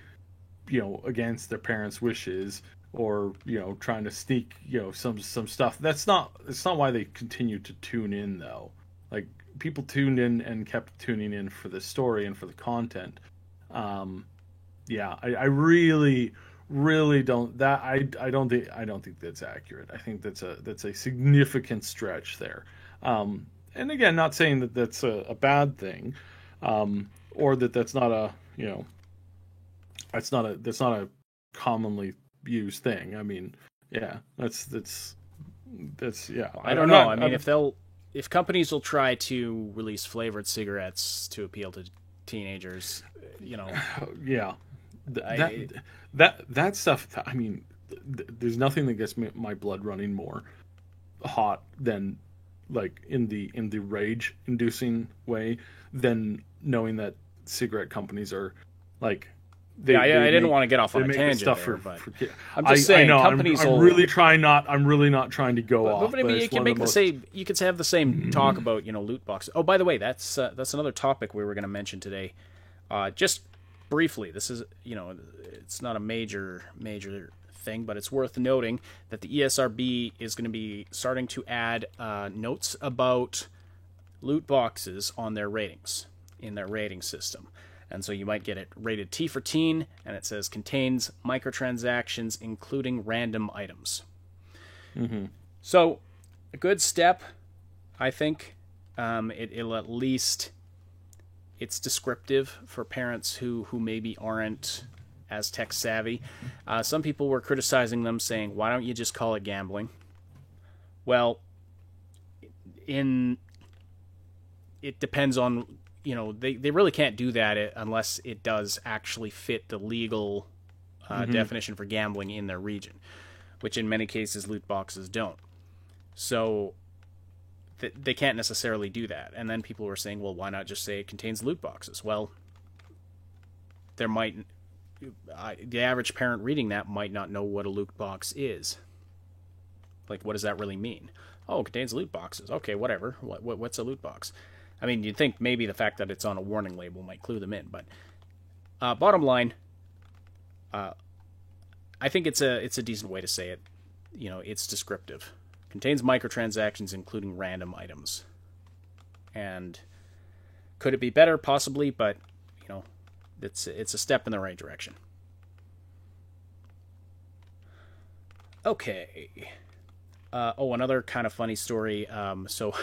against their parents' wishes, or trying to sneak some stuff. It's not why they continued to tune in, though. Like, people tuned in and kept tuning in for the story and for the content. I really don't. I don't think that's accurate. I think that's a significant stretch there. And again, not saying that that's a bad thing, or that's not a that's not a commonly used thing. I mean, yeah, that's yeah. I don't know. I mean, if companies will try to release flavored cigarettes to appeal to teenagers, yeah, that stuff. I mean, there's nothing that gets my blood running more hot than, like, in the rage-inducing way, than knowing that cigarette companies are like. I didn't want to get off on a tangent there, but I'm just saying, companies. I'm really not trying to go off. But I mean, you can you could have the same talk about loot boxes. Oh, by the way, that's another topic we were going to mention today. Just briefly, this is it's not a major thing, but it's worth noting that the ESRB is going to be starting to add notes about loot boxes on their ratings in their rating system. And so you might get it rated T for teen, and it says contains microtransactions, including random items. Mm-hmm. So, a good step, I think. It'll at least, it's descriptive for parents who maybe aren't as tech savvy. Some people were criticizing them, saying, why don't you just call it gambling? Well, it depends on... they really can't do that unless it does actually fit the legal definition for gambling in their region, which in many cases loot boxes don't. So they can't necessarily do that. And then people were saying, well, why not just say it contains loot boxes? Well, there might the average parent reading that might not know what a loot box is. Like, what does that really mean? Oh, it contains loot boxes. Okay, whatever. What's a loot box? I mean, you'd think maybe the fact that it's on a warning label might clue them in, but bottom line, I think it's a decent way to say it. You know, it's descriptive. Contains microtransactions, including random items. And could it be better? Possibly, but you know, it's a step in the right direction. Okay. Another kind of funny story. So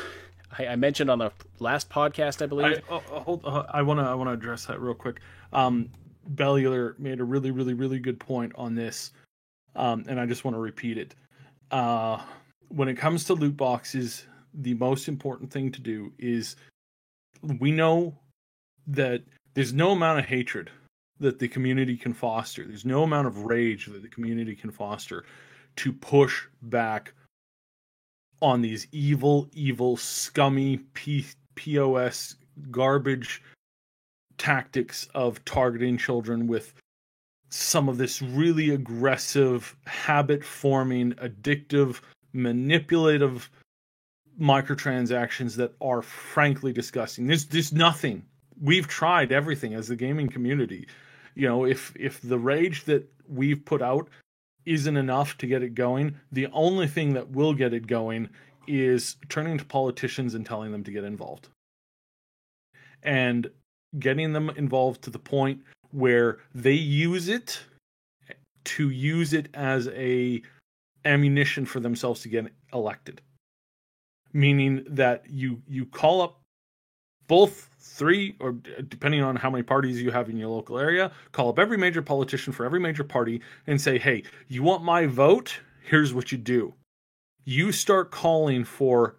I mentioned on the last podcast, I believe. I want to address that real quick. Bellular made a really, really, really good point on this, and I just want to repeat it. When it comes to loot boxes, the most important thing to do is, we know that there's no amount of hatred that the community can foster. There's no amount of rage that the community can foster to push back on these evil, scummy POS garbage tactics of targeting children with some of this really aggressive, habit-forming, addictive, manipulative microtransactions that are frankly disgusting. There's nothing. We've tried everything as the gaming community. You know, if the rage that we've put out isn't enough to get it going, the only thing that will get it going is turning to politicians and telling them to get involved. And getting them involved to the point where they use it as a ammunition for themselves to get elected. Meaning that you call up both, 3, or depending on how many parties you have in your local area, call up every major politician for every major party and say, hey, you want my vote? Here's what you do. You start calling for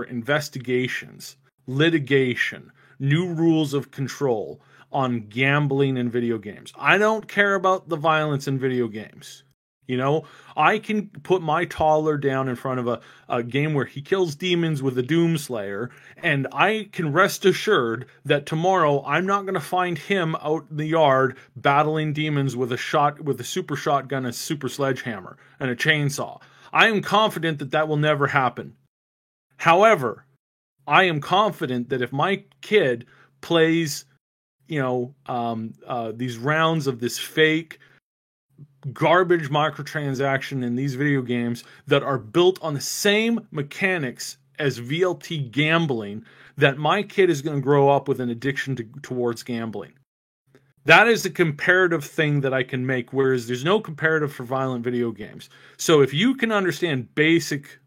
investigations, litigation, new rules of control on gambling in video games. I don't care about the violence in video games. You know, I can put my toddler down in front of a game where he kills demons with a Doomslayer, and I can rest assured that tomorrow I'm not going to find him out in the yard battling demons with a super shotgun, a super sledgehammer, and a chainsaw. I am confident that will never happen. However, I am confident that if my kid plays, these rounds of this fake garbage microtransaction in these video games that are built on the same mechanics as VLT gambling, that my kid is going to grow up with an addiction towards gambling. That is the comparative thing that I can make, whereas there's no comparative for violent video games. So if you can understand basic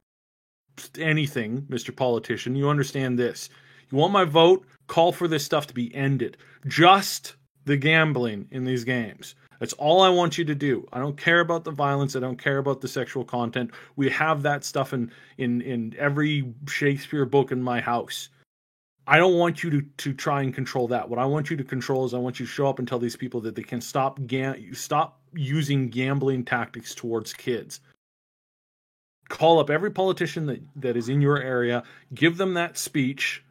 anything, Mr. Politician, you understand this. You want my vote? Call for this stuff to be ended. Just the gambling in these games. That's all I want you to do. I don't care about the violence. I don't care about the sexual content. We have that stuff in every Shakespeare book in my house. I don't want you to try and control that. What I want you to control is I want you to show up and tell these people that they can stop using gambling tactics towards kids. Call up every politician that is in your area, give them that speech,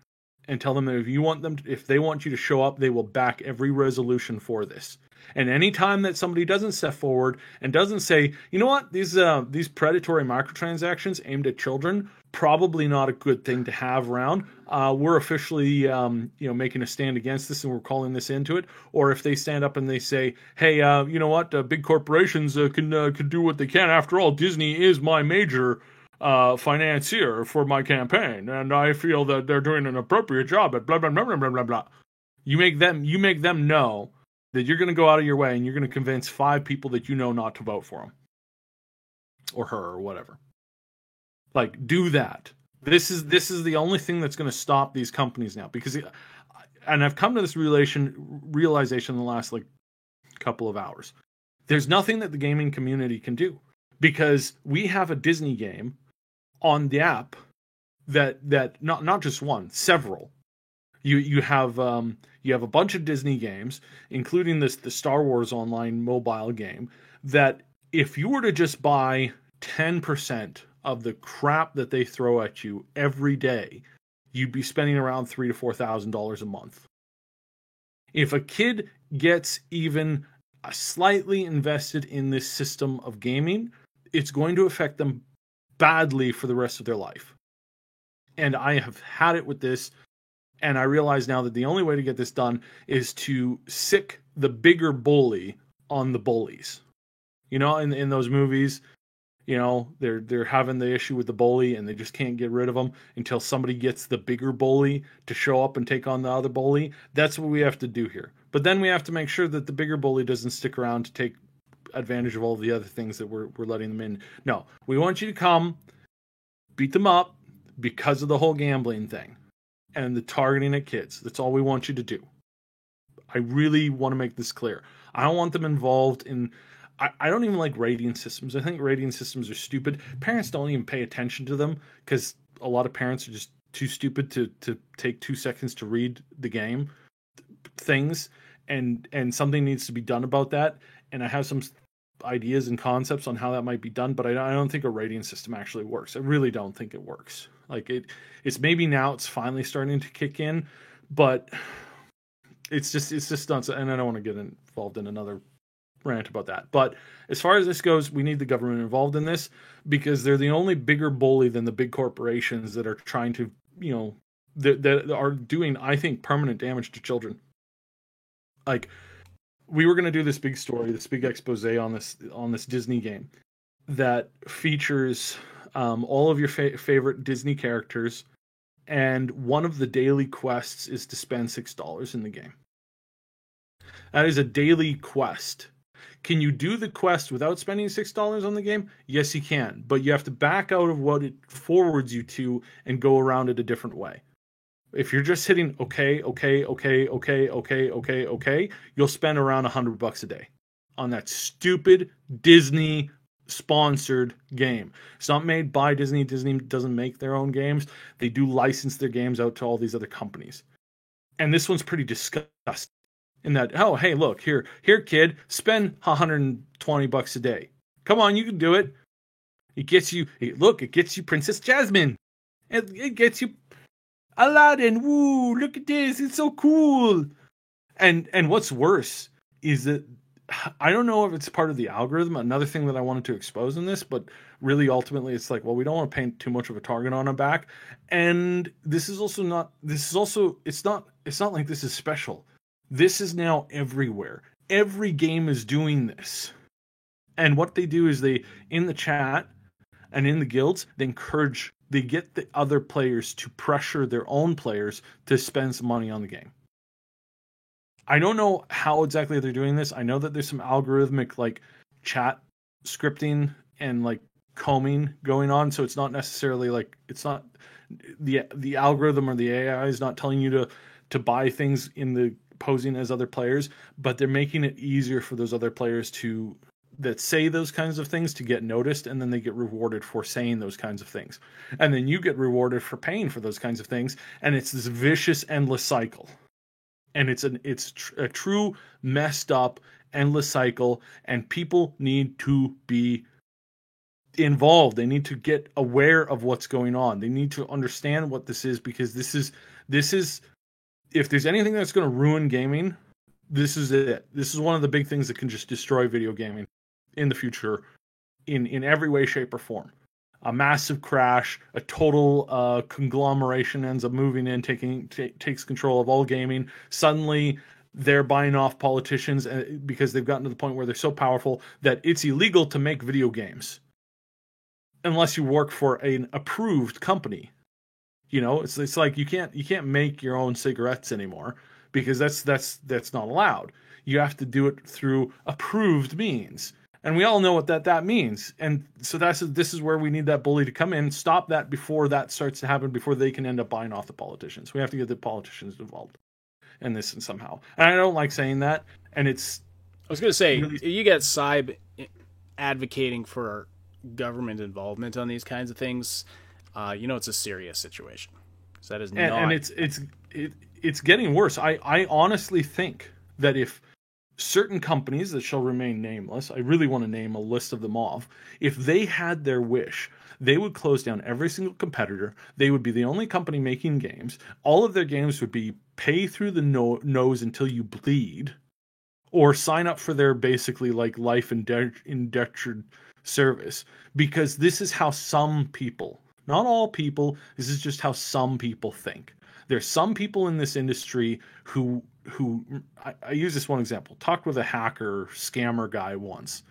and tell them that if they want you to show up, they will back every resolution for this. And anytime that somebody doesn't step forward and doesn't say, you know what, these predatory microtransactions aimed at children, probably not a good thing to have around. We're officially, making a stand against this, and we're calling this into it. Or if they stand up and they say, hey, you know what, big corporations can do what they can. After all, Disney is my major financier for my campaign, and I feel that they're doing an appropriate job at blah blah blah blah blah blah blah. You make them know that you're going to go out of your way and you're going to convince 5 people that you know not to vote for him or her or whatever. Like, do that. This is the only thing that's going to stop these companies now, because, and I've come to this realization in the last couple of hours. There's nothing that the gaming community can do, because we have a Disney game on the app that not just one, several. You have a bunch of Disney games, including the Star Wars Online mobile game, that if you were to just buy 10% of the crap that they throw at you every day, you'd be spending around $3,000 to $4,000 a month. If a kid gets even slightly invested in this system of gaming, it's going to affect them badly for the rest of their life. And I have had it with this, and I realize now that the only way to get this done is to sick the bigger bully on the bullies. You know, in those movies, you know, they're having the issue with the bully and they just can't get rid of them until somebody gets the bigger bully to show up and take on the other bully. That's what we have to do here. But then we have to make sure that the bigger bully doesn't stick around to take advantage of all the other things that we're letting them in. No, we want you to come, beat them up because of the whole gambling thing and the targeting at kids. That's all we want you to do. I really want to make this clear. I don't want them involved in... I don't even like rating systems. I think rating systems are stupid. Parents don't even pay attention to them because a lot of parents are just too stupid to take 2 seconds to read the game things, and something needs to be done about that. And I have some ideas and concepts on how that might be done, but I don't think a rating system actually works. I really don't think it works. Like it's maybe now it's finally starting to kick in, but it's just nuts. And I don't want to get involved in another rant about that. But as far as this goes, we need the government involved in this because they're the only bigger bully than the big corporations that are trying to, you know, that are doing, I think, permanent damage to children. Like, we were going to do this big story, this big expose on this Disney game that features all of your favorite Disney characters, and one of the daily quests is to spend $6 in the game. That is a daily quest. Can you do the quest without spending $6 on the game? Yes, you can, but you have to back out of what it forwards you to and go around it a different way. If you're just hitting okay, you'll spend around $100 a day on that stupid Disney sponsored game. It's not made by Disney. Disney doesn't make their own games. They do license their games out to all these other companies. And this one's pretty disgusting. In that, oh, hey, look, here, kid, spend $120 a day. Come on, you can do it. It gets you Princess Jasmine. It gets you Aladdin. Woo, look at this. It's so cool. And what's worse is that I don't know if it's part of the algorithm. Another thing that I wanted to expose in this, but really ultimately it's like, well, we don't want to paint too much of a target on our back. And it's not like this is special. This is now everywhere. Every game is doing this. And what they do is they, in the chat and in the guilds, they get the other players to pressure their own players to spend some money on the game. I don't know how exactly they're doing this. I know that there's some algorithmic like chat scripting and like combing going on. So it's not necessarily like, it's not the algorithm or the AI is not telling you to buy things in the posing as other players, but they're making it easier for those other players that say those kinds of things to get noticed, and then they get rewarded for saying those kinds of things. And then you get rewarded for paying for those kinds of things, and it's this vicious, endless cycle. And it's a true messed up, endless cycle, and people need to be involved. They need to get aware of what's going on. They need to understand what this is, because this is if there's anything that's going to ruin gaming, this is it. This is one of the big things that can just destroy video gaming in the future in every way, shape, or form. A massive crash, a total conglomeration ends up moving in, takes control of all gaming. Suddenly, they're buying off politicians because they've gotten to the point where they're so powerful that it's illegal to make video games unless you work for an approved company. You know, it's like you can't make your own cigarettes anymore because that's not allowed. You have to do it through approved means. And we all know what that means. And so this is where we need that bully to come in, stop that before that starts to happen, before they can end up buying off the politicians. We have to get the politicians involved in this and somehow. And I don't like saying that. And it's... I was going to say, really, you get Cybe advocating for government involvement on these kinds of things. It's a serious situation. So that is not... And it's getting worse. I honestly think that if certain companies that shall remain nameless, I really want to name a list of them off, if they had their wish, they would close down every single competitor. They would be the only company making games. All of their games would be pay through the nose until you bleed, or sign up for their basically like life indentured service, because this is how some people, not all people, this is just how some people think. There's some people in this industry who I use this one example. Talked with a hacker scammer guy once,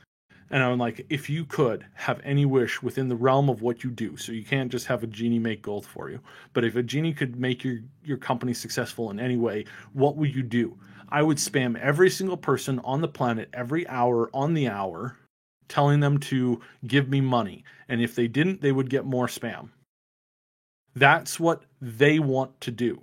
and I'm like, if you could have any wish within the realm of what you do, so you can't just have a genie make gold for you, but if a genie could make your company successful in any way, what would you do? I would spam every single person on the planet every hour on the hour, telling them to give me money, and if they didn't, they would get more spam. That's what they want to do.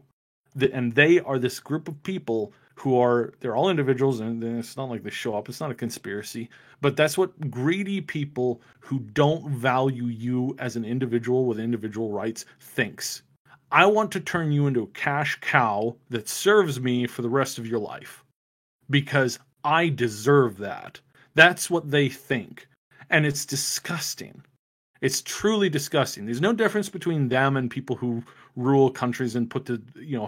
And they are this group of people who they're all individuals, and it's not like they show up. It's not a conspiracy. But that's what greedy people who don't value you as an individual with individual rights thinks. I want to turn you into a cash cow that serves me for the rest of your life because I deserve that. That's what they think. And it's disgusting. It's truly disgusting. There's no difference between them and people who rule countries and put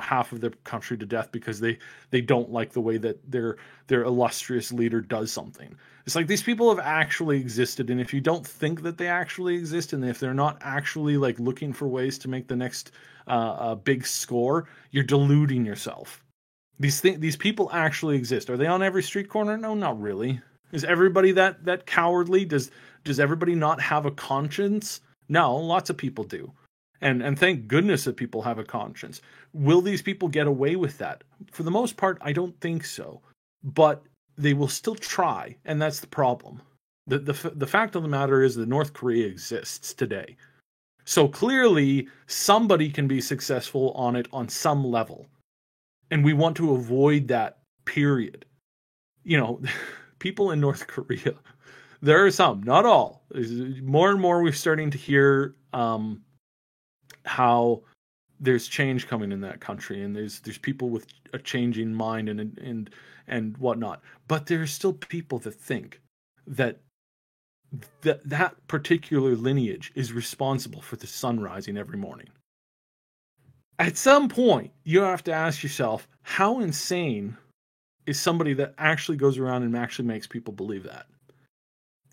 half of their country to death because they don't like the way that their illustrious leader does something. It's like these people have actually existed, and if you don't think that they actually exist, and if they're not actually like looking for ways to make the next big score, you're deluding yourself. These people actually exist. Are they on every street corner? No, not really. Is everybody that cowardly? Does everybody not have a conscience? No, lots of people do. And thank goodness that people have a conscience. Will these people get away with that? For the most part, I don't think so. But they will still try, and that's the problem. The fact of the matter is that North Korea exists today. So clearly, somebody can be successful on it on some level. And we want to avoid that, period. People in North Korea, there are some, not all. More and more we're starting to hear how there's change coming in that country, and there's people with a changing mind and whatnot. But there's still people that think that particular lineage is responsible for the sun rising every morning. At some point, you have to ask yourself, how insane is somebody that actually goes around and actually makes people believe that?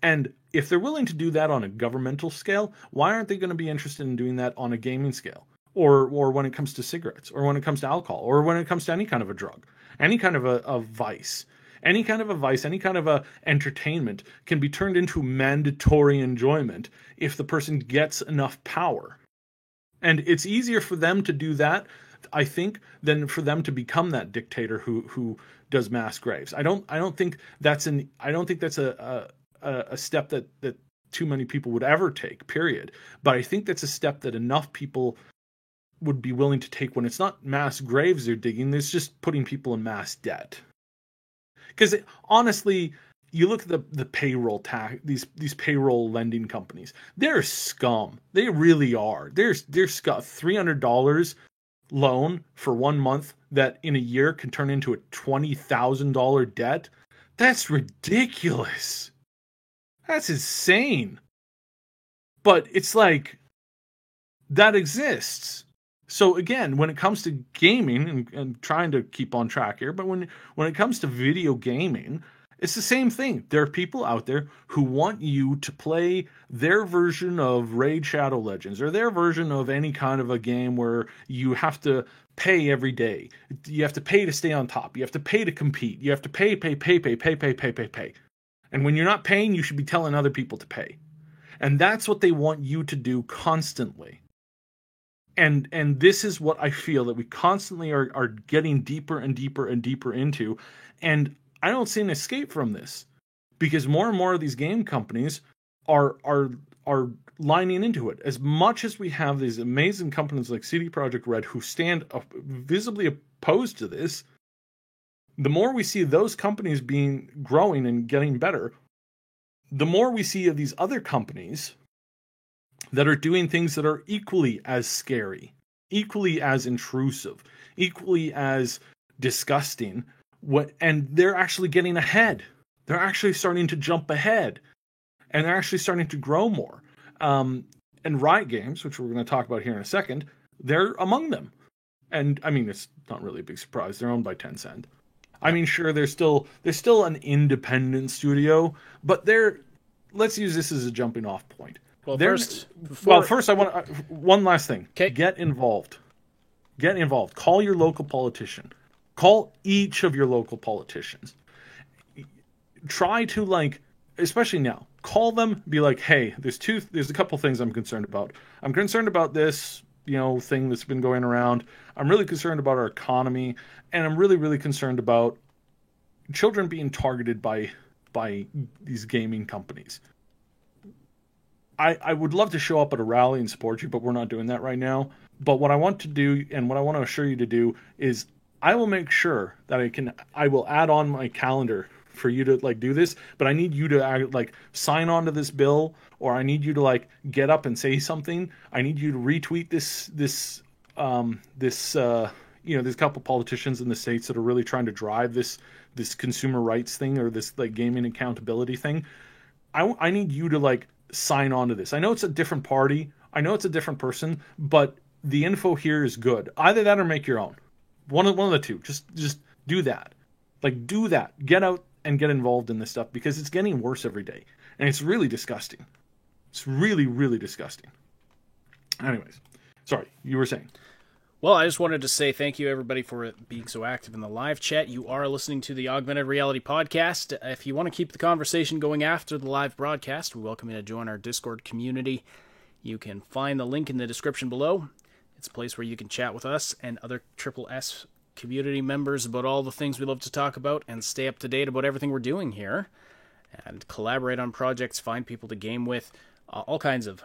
And if they're willing to do that on a governmental scale, why aren't they going to be interested in doing that on a gaming scale? Or when it comes to cigarettes, or when it comes to alcohol, or when it comes to any kind of a drug, any kind of a vice. Any kind of a vice, any kind of a entertainment can be turned into mandatory enjoyment if the person gets enough power. And it's easier for them to do that, I think, than for them to become that dictator who does mass graves. I don't think that's a step that too many people would ever take, period. But I think that's a step that enough people would be willing to take when it's not mass graves they're digging, it's just putting people in mass debt. Because honestly, you look at the payroll tax, these payroll lending companies, they're scum. They really are. They're scum. $300 loan for 1 month that in a year can turn into a $20,000 debt. That's ridiculous. That's insane. But it's like, that exists. So again, when it comes to gaming, and trying to keep on track here, but when it comes to video gaming, it's the same thing. There are people out there who want you to play their version of Raid Shadow Legends, or their version of any kind of a game where you have to pay every day. You have to pay to stay on top. You have to pay to compete. You have to pay. And when you're not paying, you should be telling other people to pay. And that's what they want you to do constantly. And this is what I feel that we constantly are getting deeper and deeper and deeper into. And I don't see an escape from this, because more and more of these game companies are lining into it. As much as we have these amazing companies like CD Projekt Red who stand visibly opposed to this, the more we see those companies growing and getting better, the more we see of these other companies that are doing things that are equally as scary, equally as intrusive, equally as disgusting, And they're actually getting ahead. They're actually starting to jump ahead, and they're actually starting to grow more. And Riot Games, which we're going to talk about here in a second, they're among them. And I mean, it's not really a big surprise. They're owned by Tencent. I mean, sure, they're still an independent studio, but let's use this as a jumping off point. Well, first, I want one last thing. Okay. Get involved. Get involved. Call your local politician. Call each of your local politicians. Try to, especially now, call them. Be like, hey, there's a couple things I'm concerned about. I'm concerned about this, thing that's been going around. I'm really concerned about our economy, and I'm really, really concerned about children being targeted by these gaming companies. I would love to show up at a rally and support you, but we're not doing that right now. But what I want to do, and what I want to assure you to do, is I will make sure that I will add on my calendar for you to do this, but I need you to sign on to this bill, or I need you to get up and say something. I need you to retweet this there's a couple politicians in the States that are really trying to drive this consumer rights thing, or this gaming accountability thing. I need you to sign on to this. I know it's a different party. I know it's a different person, but the info here is good. Either that or make your own. One of the two. Just do that. Do that. Get out and get involved in this stuff, because it's getting worse every day. And it's really disgusting. It's really, really disgusting. Anyways, sorry, you were saying. Well, I just wanted to say thank you, everybody, for being so active in the live chat. You are listening to the Augmented Reality Podcast. If you want to keep the conversation going after the live broadcast, we welcome you to join our Discord community. You can find the link in the description below. It's a place where you can chat with us and other Triple S community members about all the things we love to talk about, and stay up to date about everything we're doing here, and collaborate on projects, find people to game with, all kinds of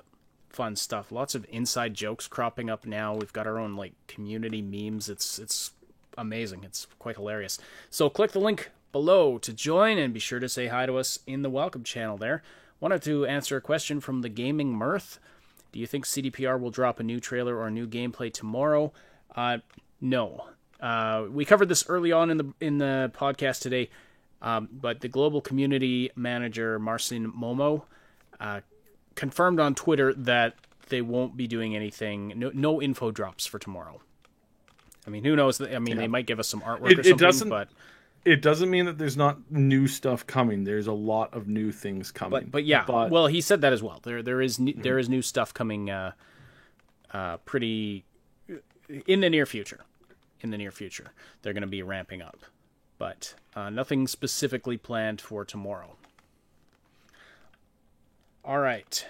fun stuff. Lots of inside jokes cropping up now. We've got our own community memes. It's amazing. It's quite hilarious. So click the link below to join, and be sure to say hi to us in the welcome channel there. Wanted to answer a question from the Gaming Mirth. Do you think CDPR will drop a new trailer or a new gameplay tomorrow? No. We covered this early on in the podcast today, but the global community manager, Marcin Momo, confirmed on Twitter that they won't be doing anything. No info drops for tomorrow. I mean, who knows? I mean, they might give us some artwork or something, but it doesn't mean that there's not new stuff coming. There's a lot of new things coming. But well, he said that as well. There is new stuff coming pretty in the near future. They're going to be ramping up, but nothing specifically planned for tomorrow. All right.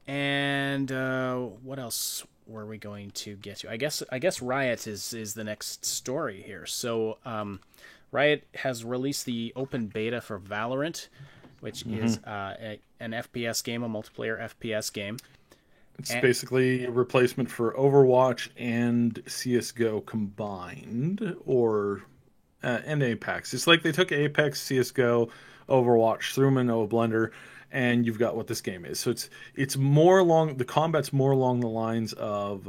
And what else were we going to get to? I guess Riot is the next story here. So Riot has released the open beta for Valorant, which is an FPS game, a multiplayer FPS game. It's basically a replacement for Overwatch and CSGO combined, and Apex. It's like they took Apex, CSGO, Overwatch, threw them into a blender, and you've got what this game is. So it's more along, the combat's more along the lines of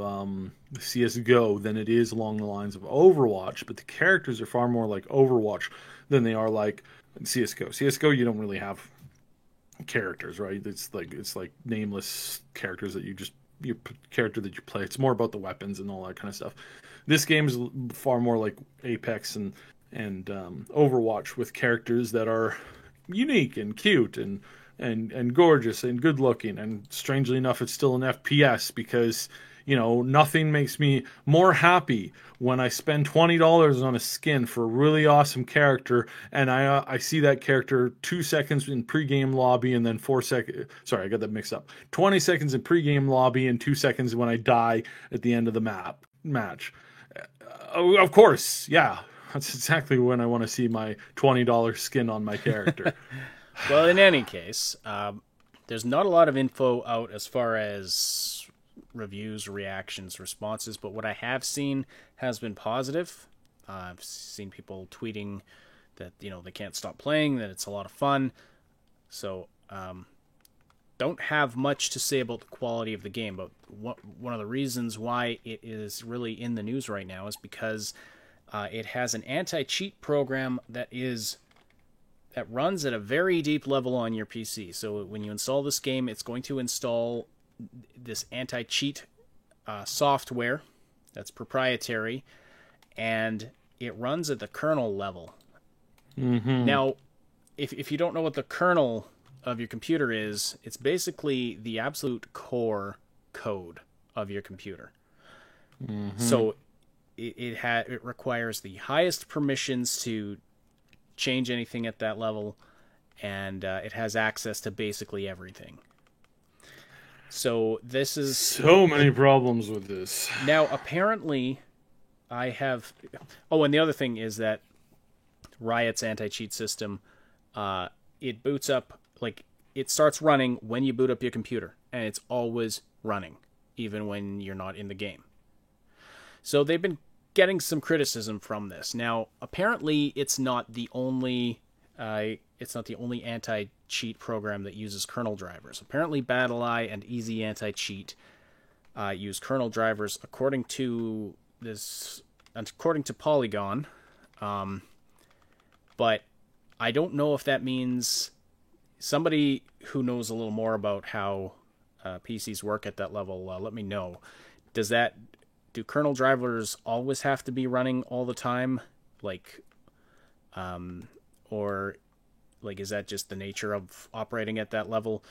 CSGO than it is along the lines of Overwatch, but the characters are far more like Overwatch than they are like CSGO. CSGO, you don't really have characters, right? It's like nameless characters that your character that you play. It's more about the weapons and all that kind of stuff. This game is far more like Apex and Overwatch, with characters that are unique and cute and gorgeous and good looking. And strangely enough, it's still an FPS, because nothing makes me more happy when I spend $20 on a skin for a really awesome character, and I see that character 2 seconds in pregame lobby, and then 4 seconds. Sorry, I got that mixed up. 20 seconds in pregame lobby, and 2 seconds when I die at the end of the match. Of course, yeah, that's exactly when I want to see my $20 skin on my character. Well, in any case, there's not a lot of info out as far as reviews, reactions, responses, but what I have seen has been positive. I've seen people tweeting that they can't stop playing, that it's a lot of fun. So don't have much to say about the quality of the game, but one of the reasons why it is really in the news right now is because It has an anti-cheat program that runs at a very deep level on your PC. So when you install this game, it's going to install this anti-cheat software that's proprietary, and it runs at the kernel level. Mm-hmm. Now, if you don't know what the kernel of your computer is, it's basically the absolute core code of your computer. Mm-hmm. So it requires the highest permissions to change anything at that level, and it has access to basically everything. So this is so many problems with this. Now, apparently, I have... Oh, and the other thing is that Riot's anti-cheat system, it boots up, like, it starts running when you boot up your computer, and it's always running, even when you're not in the game. So they've been getting some criticism from this. Now, apparently, it's not the only anti-cheat program that uses kernel drivers. Apparently, BattlEye and Easy Anti-Cheat use kernel drivers, according to Polygon. But I don't know if that means somebody who knows a little more about how PCs work at that level. Let me know. Do kernel drivers always have to be running all the time? Or is that just the nature of operating at that level?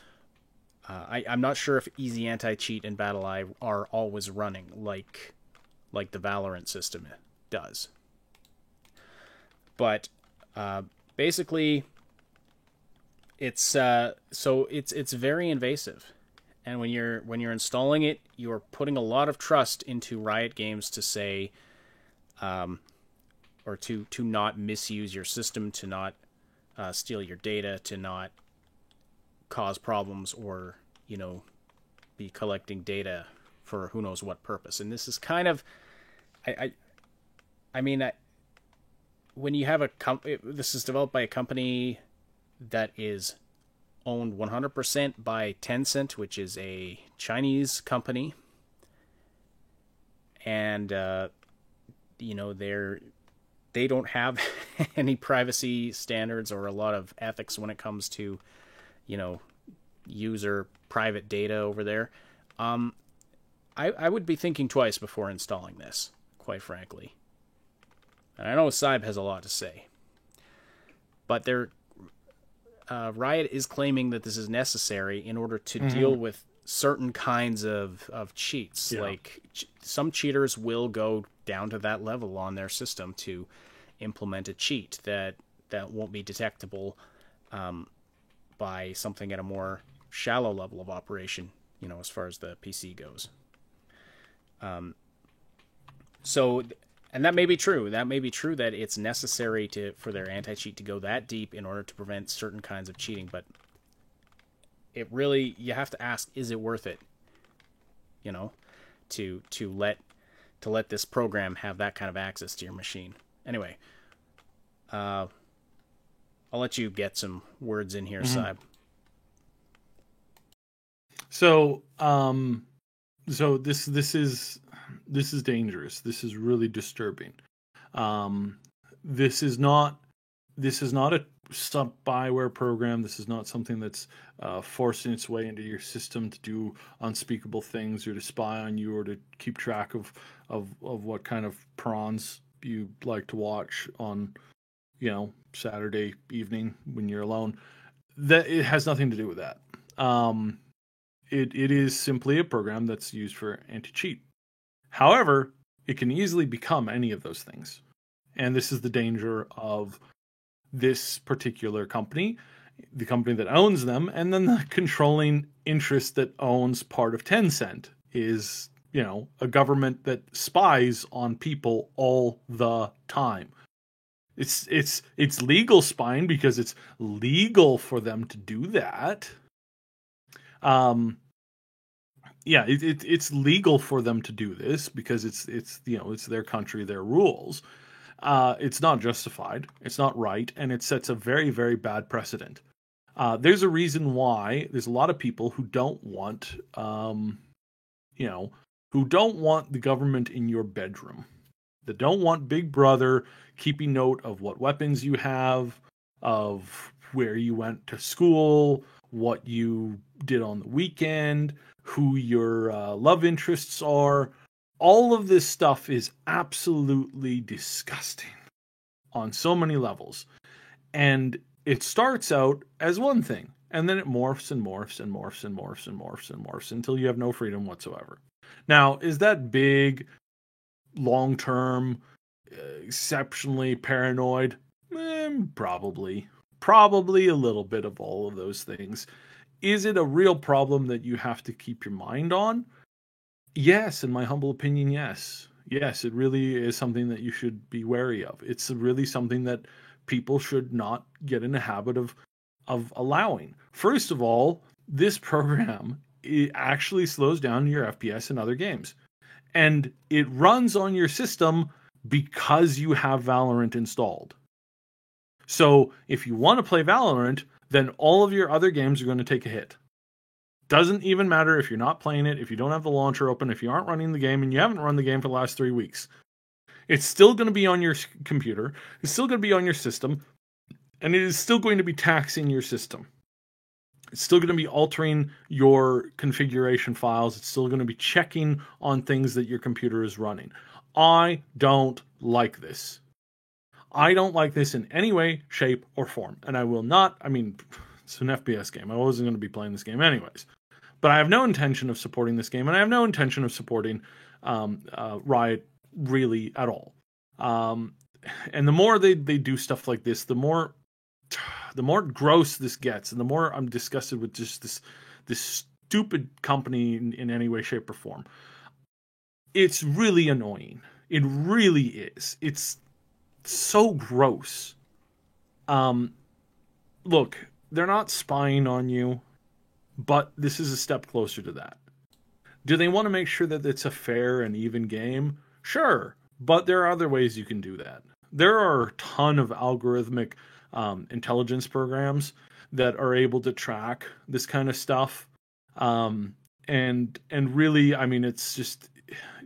I'm not sure if Easy Anti-Cheat and BattlEye are always running like the Valorant system does. But basically, it's very invasive, and when you're installing it, you're putting a lot of trust into Riot Games to say, or to not misuse your system, to not steal your data, to not cause problems, or be collecting data for who knows what purpose. And this is kind of, when you have this is developed by a company that is owned 100% by Tencent, which is a Chinese company, and they don't have any privacy standards or a lot of ethics when it comes to user private data over there. I would be thinking twice before installing this, quite frankly. And I know Saib has a lot to say, but Riot is claiming that this is necessary in order to deal with certain kinds of cheats. Yeah. Some cheaters will go down to that level on their system to implement a cheat that won't be detectable by something at a more shallow level of operation, as far as the PC goes. And that may be true. That may be true that it's necessary for their anti-cheat to go that deep in order to prevent certain kinds of cheating. But you have to ask, is it worth it? To let this program have that kind of access to your machine. Anyway, I'll let you get some words in here, Saib. So this is dangerous. This is really disturbing. This is not a spyware program. This is not something that's forcing its way into your system to do unspeakable things or to spy on you or to keep track of what kind of prawns you like to watch on, Saturday evening when you're alone. That it has nothing to do with that. It is simply a program that's used for anti-cheat. However, it can easily become any of those things. And this is the danger of this particular company, the company that owns them, and then the controlling interest that owns part of Tencent is, a government that spies on people all the time. It's legal spying because it's legal for them to do that. It's legal for them to do this because it's their country, their rules. It's not justified. It's not right, and it sets a very, very bad precedent. There's a reason why there's a lot of people who don't want, who don't want the government in your bedroom. that don't want Big Brother keeping note of what weapons you have, of where you went to school, what you did on the weekend, who your love interests are. All of this stuff is absolutely disgusting on so many levels. And it starts out as one thing, and then it morphs and morphs and morphs and morphs and morphs and morphs until you have no freedom whatsoever. Now, is that big, long-term, exceptionally paranoid? Probably. Probably a little bit of all of those things. Is it a real problem that you have to keep your mind on? Yes, in my humble opinion, yes. Yes, it really is something that you should be wary of. It's really something that people should not get in the habit of allowing. First of all, this program, it actually slows down your FPS in other games. And it runs on your system because you have Valorant installed. So if you want to play Valorant, then all of your other games are going to take a hit. Doesn't even matter if you're not playing it, if you don't have the launcher open, if you aren't running the game, and you haven't run the game for the last 3 weeks. It's still going to be on your computer. It's still going to be on your system. And it is still going to be taxing your system. It's still going to be altering your configuration files. It's still going to be checking on things that your computer is running. I don't like this. I don't like this in any way, shape, or form. And I will not, it's an FPS game. I wasn't going to be playing this game anyways. But I have no intention of supporting this game, and I have no intention of supporting Riot really at all. And the more they do stuff like this, the more gross this gets, and the more I'm disgusted with just this stupid company in any way, shape, or form. It's really annoying. It really is. It's so gross. Look, they're not spying on you, but this is a step closer to that. Do they want to make sure that it's a fair and even game? Sure, but there are other ways you can do that. There are a ton of algorithmic intelligence programs that are able to track this kind of stuff. And really, it's just,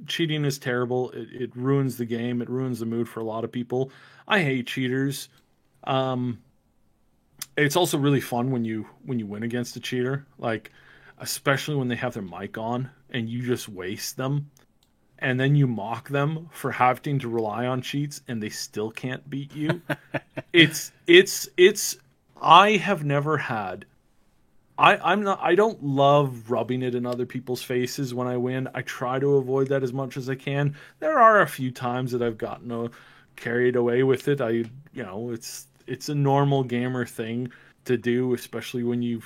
cheating is terrible. It ruins the game. It ruins the mood for a lot of people. I hate cheaters. It's also really fun when you win against a cheater, like especially when they have their mic on and you just waste them, and then you mock them for having to rely on cheats and they still can't beat you. I have never had. I don't love rubbing it in other people's faces when I win. I try to avoid that as much as I can. There are a few times that I've gotten carried away with it. It's a normal gamer thing to do, especially when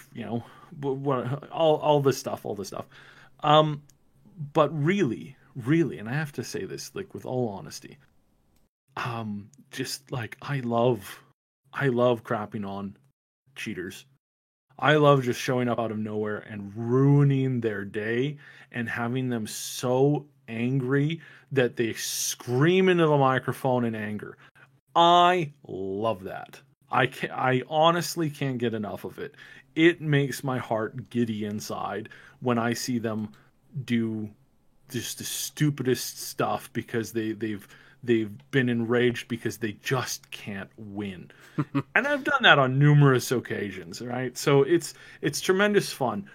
all this stuff. But really, and I have to say this, like, with all honesty, just like, I love crapping on cheaters. I love just showing up out of nowhere and ruining their day and having them so angry that they scream into the microphone in anger. I love that. I honestly can't get enough of it. It makes my heart giddy inside when I see them do just the stupidest stuff because they've been enraged because they just can't win. And I've done that on numerous occasions, right? So it's tremendous fun.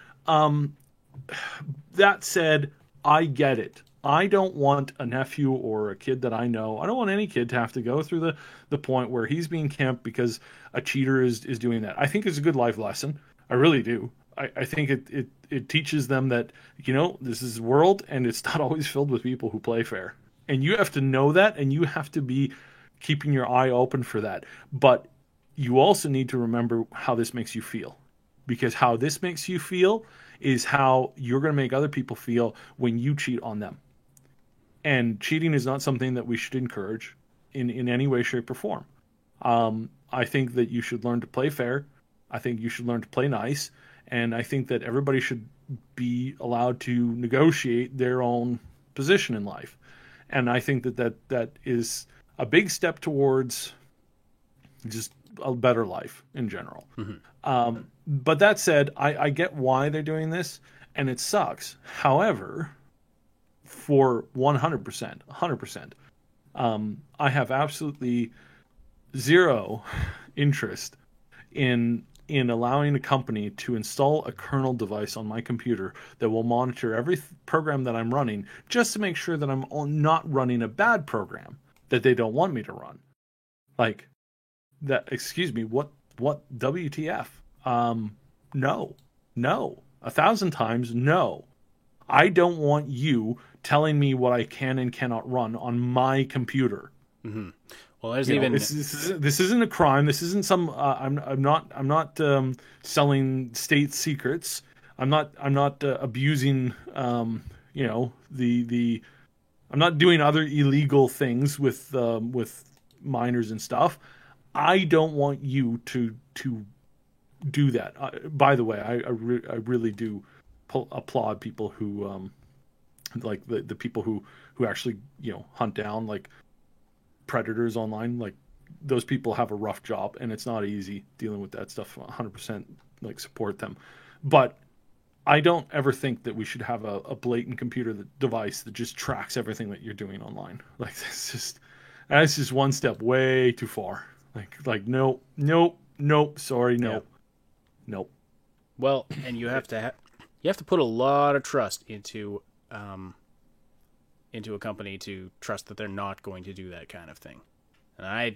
That said, I get it. I don't want a nephew or a kid that I know. I don't want any kid to have to go through the point where he's being camped because a cheater is doing that. I think it's a good life lesson. I really do. I think it teaches them that, this is the world and it's not always filled with people who play fair. And you have to know that, and you have to be keeping your eye open for that. But you also need to remember how this makes you feel. Because how this makes you feel is how you're going to make other people feel when you cheat on them. And cheating is not something that we should encourage in any way, shape, or form. I think that you should learn to play fair. I think you should learn to play nice. And I think that everybody should be allowed to negotiate their own position in life. And I think that is a big step towards just a better life in general. Mm-hmm. But that said, I get why they're doing this, and it sucks. However, for 100%, I have absolutely zero interest in allowing a company to install a kernel device on my computer that will monitor every program that I'm running just to make sure that I'm not running a bad program that they don't want me to run. Like that, excuse me, what WTF? No, 1,000 times no. I don't want you telling me what I can and cannot run on my computer. Mm-hmm. Well, there's even this isn't a crime. This isn't some. I'm not selling state secrets. I'm not abusing. The I'm not doing other illegal things with minors and stuff. I don't want you to do that. By the way, I really do applaud people who like the people who actually hunt down like predators online. Like those people have a rough job and it's not easy dealing with that stuff. 100% like support them, but I don't ever think that we should have a blatant computer device that just tracks everything that you're doing online. Like that's just one step way too far. Like nope, sorry, nope. Well, and you have to put a lot of trust into a company to trust that they're not going to do that kind of thing. And I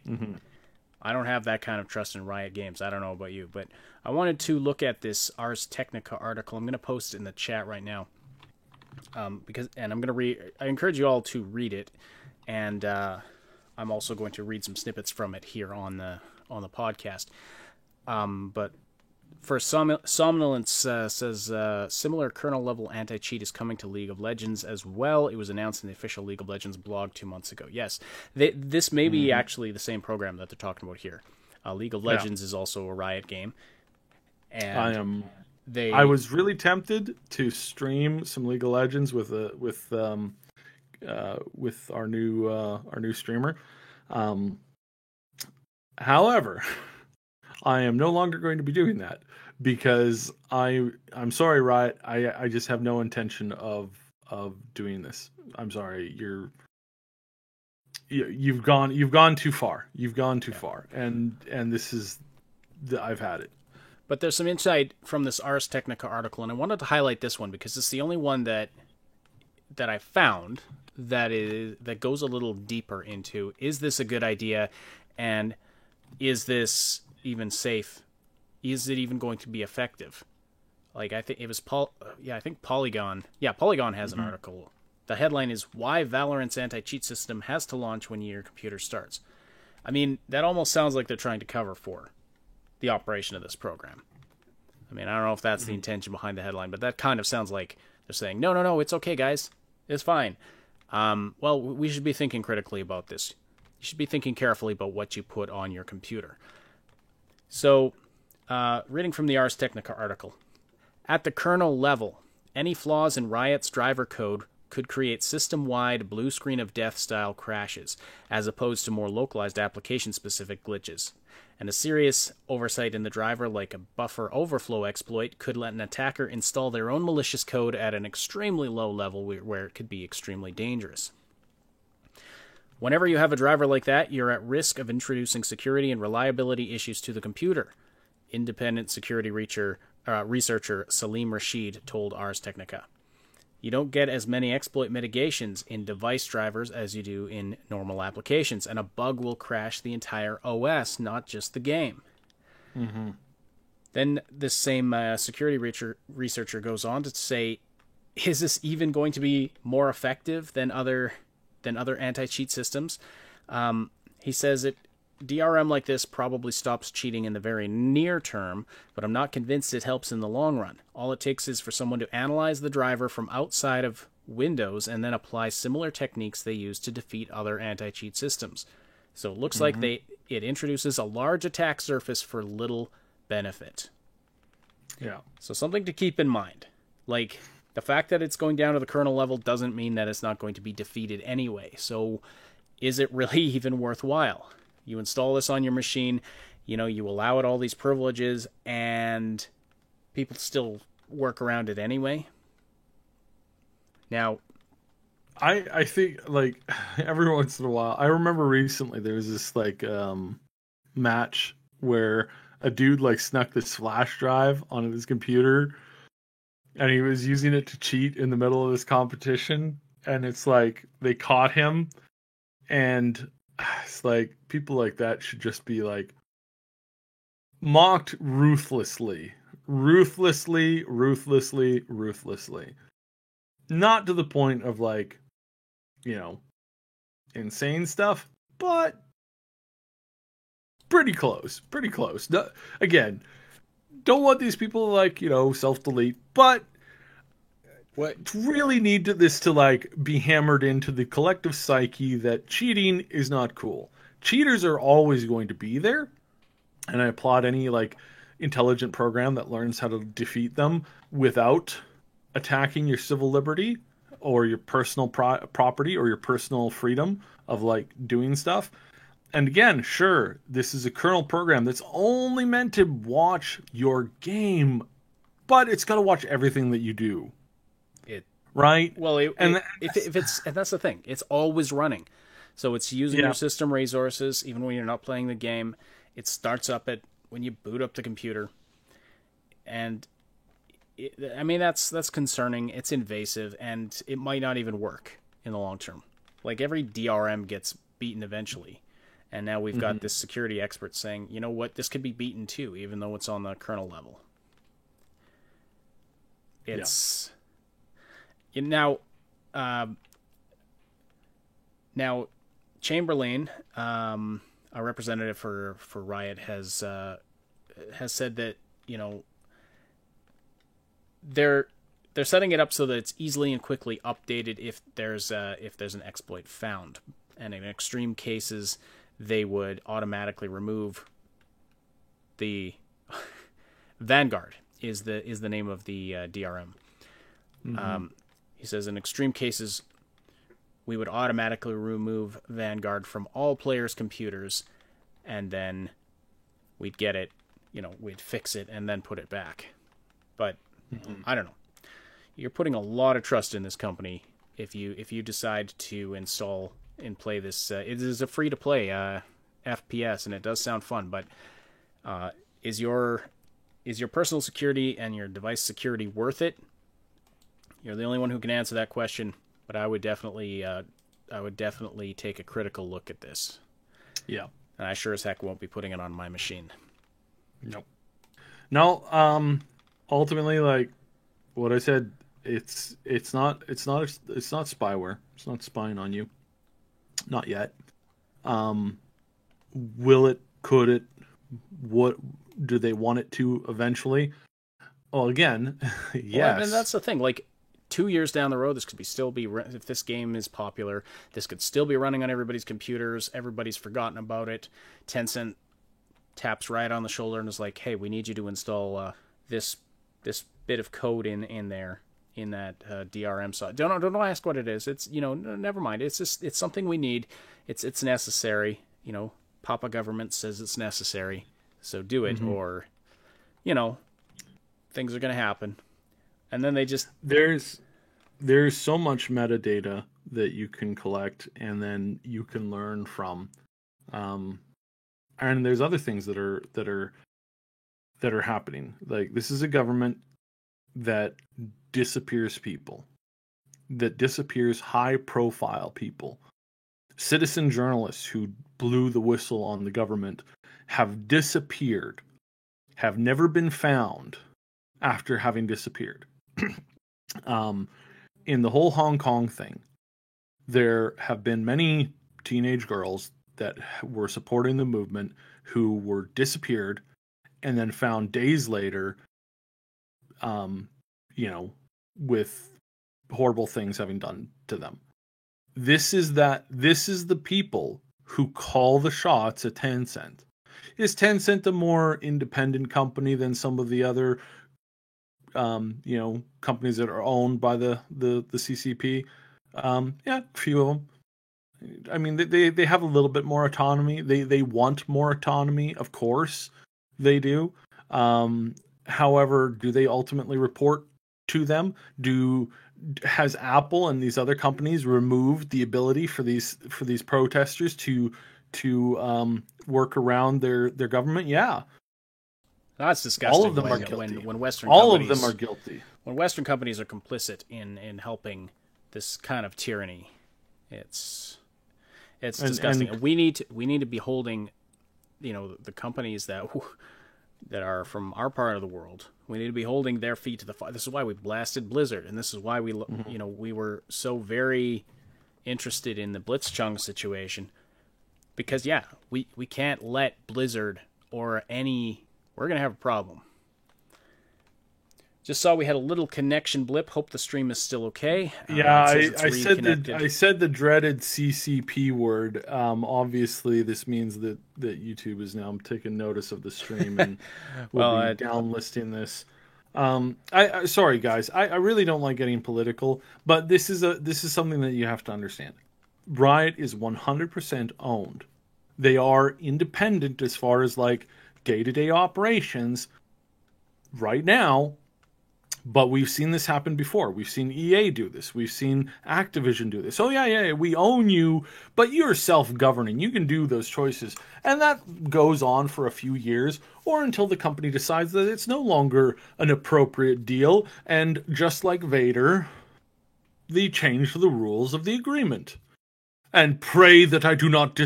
don't have that kind of trust in Riot Games. I don't know about you, but I wanted to look at this Ars Technica article. I'm going to post it in the chat right now. I'm going to I encourage you all to read it, and I'm also going to read some snippets from it here on the podcast. But for Somnolence says similar kernel-level anti-cheat is coming to League of Legends as well. It was announced in the official League of Legends blog 2 months ago. Yes, this may be actually the same program that they're talking about here. League of Legends is also a Riot game. And I was really tempted to stream some League of Legends with our new streamer. However, I am no longer going to be doing that because I'm sorry, Riot. I just have no intention of doing this. I'm sorry. You've gone too far. You've gone too far, and this is I've had it. But there's some insight from this Ars Technica article, and I wanted to highlight this one because it's the only one that I found that goes a little deeper into, is this a good idea, and is this even safe? Is it even going to be effective? Like, I think it was I think Polygon. Yeah, Polygon has an article. The headline is "Why Valorant's Anti-Cheat System Has to Launch When Your Computer Starts." I mean, that almost sounds like they're trying to cover for the operation of this program. I mean, I don't know if that's the intention behind the headline, but that kind of sounds like they're saying, no, it's okay, guys. It's fine. Well, we should be thinking critically about this. You should be thinking carefully about what you put on your computer. So, reading from the Ars Technica article. At the kernel level, any flaws in Riot's driver code could create system-wide blue screen of death style crashes, as opposed to more localized application-specific glitches. And a serious oversight in the driver, like a buffer overflow exploit, could let an attacker install their own malicious code at an extremely low level where it could be extremely dangerous. Whenever you have a driver like that, you're at risk of introducing security and reliability issues to the computer, independent security researcher Salim Rashid told Ars Technica. You don't get as many exploit mitigations in device drivers as you do in normal applications, and a bug will crash the entire OS, not just the game. Mm-hmm. Then this same security researcher goes on to say, is this even going to be more effective than other anti-cheat systems? He says DRM like this probably stops cheating in the very near term, but I'm not convinced it helps in the long run. All it takes is for someone to analyze the driver from outside of Windows and then apply similar techniques they use to defeat other anti-cheat systems. So it looks like it introduces a large attack surface for little benefit. Yeah. So something to keep in mind. Like, the fact that it's going down to the kernel level doesn't mean that it's not going to be defeated anyway. So is it really even worthwhile? You install this on your machine, you allow it all these privileges, and people still work around it anyway. Now, I think like every once in a while, I remember recently there was this like match where a dude like snuck this flash drive onto his computer and he was using it to cheat in the middle of this competition, and it's like they caught him, and it's like people like that should just be like mocked ruthlessly. Not to the point of like, insane stuff, but pretty close. Again, don't want these people to like, self-delete, but what really need this to like be hammered into the collective psyche that cheating is not cool. Cheaters are always going to be there, and I applaud any like intelligent program that learns how to defeat them without attacking your civil liberty or your personal property or your personal freedom of like doing stuff. And again, sure, this is a kernel program that's only meant to watch your game, but it's got to watch everything that you do. Right? Well, and that's the thing. It's always running. So it's using your system resources, even when you're not playing the game. It starts up when you boot up the computer. And that's concerning. It's invasive, and it might not even work in the long term. Like every DRM gets beaten eventually. And now we've got this security expert saying, you know what, this could be beaten too, even though it's on the kernel level. It's now Chamberlain, a representative for Riot, has said that they're setting it up so that it's easily and quickly updated if there's an exploit found, and in extreme cases they would automatically remove the Vanguard is the name of the DRM. He says in extreme cases we would automatically remove Vanguard from all players' computers, and then we'd get it, we'd fix it and then put it back. But I don't know. You're putting a lot of trust in this company if you decide to install and play this. It is a free to play FPS, and it does sound fun. But is your personal security and your device security worth it? You're the only one who can answer that question. But I would definitely take a critical look at this. Yeah, and I sure as heck won't be putting it on my machine. Nope. No. Ultimately, like what I said, it's not spyware. It's not spying on you. Not yet. Will it? Could it? What do they want it to eventually? Well, again, yes. Well, and that's the thing. Like 2 years down the road, this could still be, if this game is popular, this could still be running on everybody's computers. Everybody's forgotten about it. Tencent taps Riot on the shoulder and is like, "Hey, we need you to install this bit of code in there." In that DRM side, don't ask what it is. It's never mind. It's just it's something we need. It's necessary. Papa government says it's necessary, so do it, or things are going to happen. And then they just there's so much metadata that you can collect and then you can learn from, and there's other things that are happening. Like this is a government that disappears people, that disappears high-profile people. Citizen journalists who blew the whistle on the government have disappeared, have never been found after having disappeared. In the whole Hong Kong thing, there have been many teenage girls that were supporting the movement who were disappeared and then found days later, with horrible things having done to them. This is the people who call the shots at Tencent. Is Tencent a more independent company than some of the other companies that are owned by the CCP? Yeah, a few of them. I mean, they have a little bit more autonomy. They want more autonomy, of course they do. However, do they ultimately report to them? Do has Apple and these other companies removed the ability for these protesters to work around their government? Yeah. That's disgusting. All of them are guilty. When Western all companies, of them are guilty. When Western companies are complicit in helping this kind of tyranny, it's disgusting. And we need to be holding, the companies that are from our part of the world. We need to be holding their feet to the fire. This is why we blasted Blizzard, and this is why we we were so very interested in the Blitzchung situation, because we can't let Blizzard or any. We're going to have a problem. Just saw we had a little connection blip. Hope the stream is still okay. Yeah, I said the dreaded CCP word. Obviously, this means that YouTube is now taking notice of the stream and will be downlisting this. Sorry guys, I really don't like getting political, but this is something that you have to understand. Riot is 100% owned. They are independent as far as like day-to-day operations right now, but we've seen this happen before. We've seen EA do this. We've seen Activision do this. Oh yeah, we own you, but you're self-governing. You can do those choices. And that goes on for a few years, or until the company decides that it's no longer an appropriate deal, and just like Vader, they change the rules of the agreement. And pray that I do not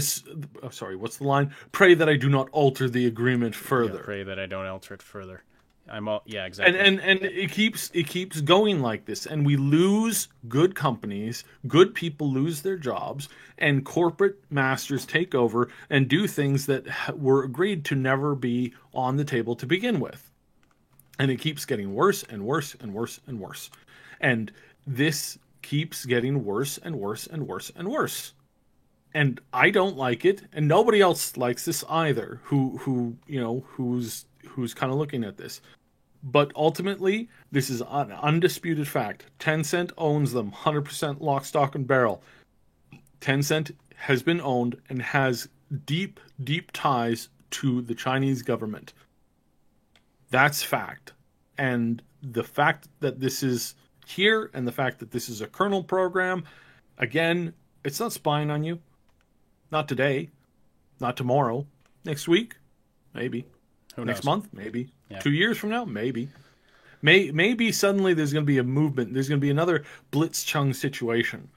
sorry, what's the line? Pray that I do not alter the agreement further. Yeah, pray that I don't alter it further. Yeah, exactly. And it keeps going like this, and we lose good companies, good people lose their jobs, and corporate masters take over and do things that were agreed to never be on the table to begin with. And it keeps getting worse and worse and worse and worse. And this keeps getting worse and worse and worse and worse. And I don't like it, and nobody else likes this either, who's kind of looking at this. But ultimately, this is an undisputed fact. Tencent owns them 100% lock, stock, and barrel. Tencent has been owned and has deep, deep ties to the Chinese government. That's fact. And the fact that this is here and the fact that this is a kernel program, again, it's not spying on you. Not today. Not tomorrow. Next week? Maybe. Next month? Maybe. Yeah. 2 years from now? Maybe. Maybe suddenly there's going to be a movement. There's going to be another Blitzchung situation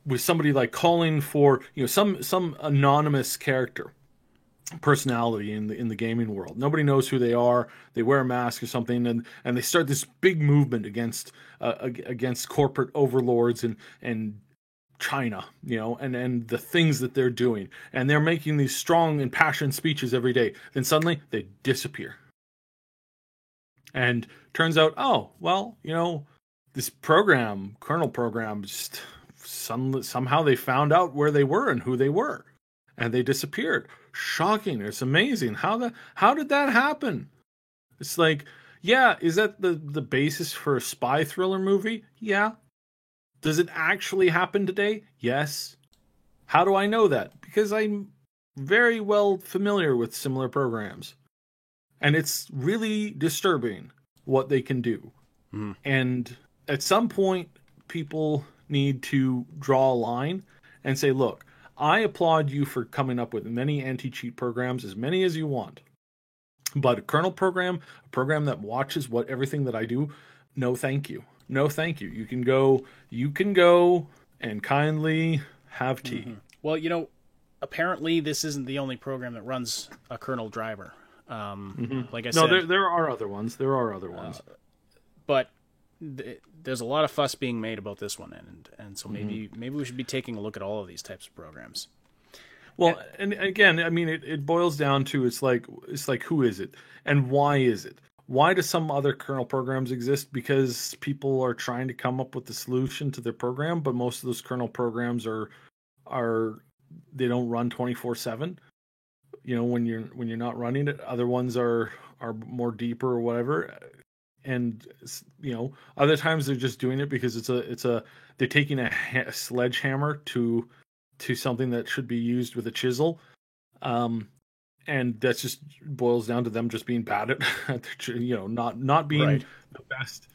with somebody like calling for some anonymous character, personality in the gaming world. Nobody knows who they are. They wear a mask or something, and they start this big movement against corporate overlords and China, and the things that they're doing. And they're making these strong, impassioned speeches every day. Then suddenly they disappear. And turns out, this kernel program, just somehow they found out where they were and who they were. And they disappeared. Shocking. It's amazing. How did that happen? It's like, is that the basis for a spy thriller movie? Yeah. Does it actually happen today? Yes. How do I know that? Because I'm very well familiar with similar programs. And it's really disturbing what they can do. Mm. And at some point, people need to draw a line and say, look, I applaud you for coming up with many anti-cheat programs, as many as you want. But a kernel program, a program that watches everything that I do, no thank you. No thank you. You can go and kindly have tea. Mm-hmm. Well, apparently this isn't the only program that runs a kernel driver. Like I said, there are other ones. But there's a lot of fuss being made about this one, and so maybe we should be taking a look at all of these types of programs. Well, and again, I mean, it boils down to it's like who is it and why is it? Why do some other kernel programs exist? Because people are trying to come up with the solution to their program, but most of those kernel programs are they don't run 24/7. When you're not running it, other ones are more deeper or whatever. And other times they're just doing it because they're taking a sledgehammer to something that should be used with a chisel. And that just boils down to them just being bad at not being right. The best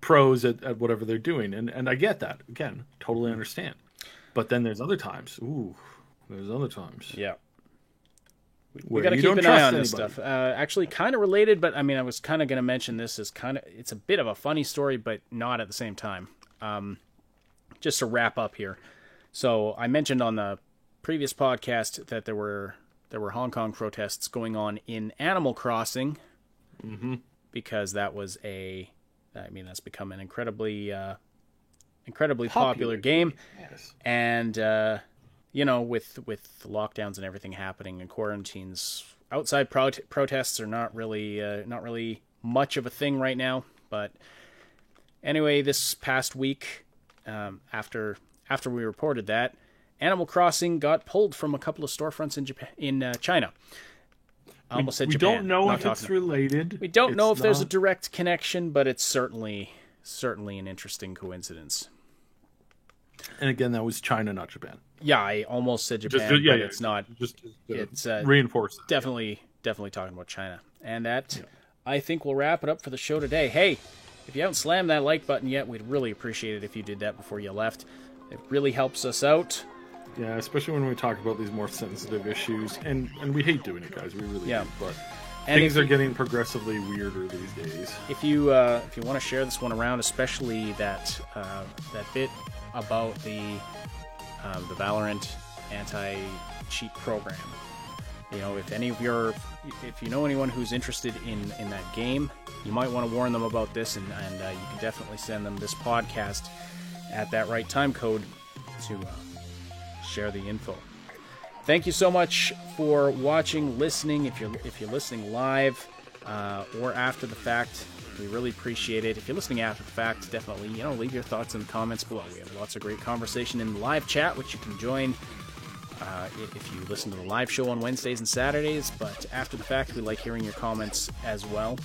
pros at whatever they're doing. And I get that. Again, totally understand. But then there's other times. Yeah. We Where got to you keep don't an eye trust on this anybody. stuff. Actually, kind of related, but I mean, I was kind of going to mention this as it's a bit of a funny story, but not at the same time. Just to wrap up here. So I mentioned on the previous podcast that there were Hong Kong protests going on in Animal Crossing, because that was that's become an incredibly popular game. Yes. And with the lockdowns and everything happening and quarantines, outside protests are not really much of a thing right now. But anyway, this past week, after we reported that, Animal Crossing got pulled from a couple of storefronts in China. I almost said Japan. We don't know not if it's related. We don't know if there's a direct connection, but it's certainly an interesting coincidence. And again, that was China, not Japan. Yeah, I almost said Japan, but it's not. It's reinforce that. Definitely talking about China. And that, I think, will wrap it up for the show today. Hey, if you haven't slammed that like button yet, we'd really appreciate it if you did that before you left. It really helps us out. Yeah, especially when we talk about these more sensitive issues. And we hate doing it, guys. We really do. But things are getting progressively weirder these days. If you want to share this one around, especially that bit about the Valorant anti-cheat program. If you know anyone who's interested in that game, you might want to warn them about this, and you can definitely send them this podcast at that right time code to share the info. Thank you so much for watching, listening. If you're listening live or after the fact, we really appreciate it. If you're listening after the fact, definitely leave your thoughts in the comments below. We have lots of great conversation in the live chat, which you can join if you listen to the live show on Wednesdays and Saturdays. But after the fact, we like hearing your comments as well.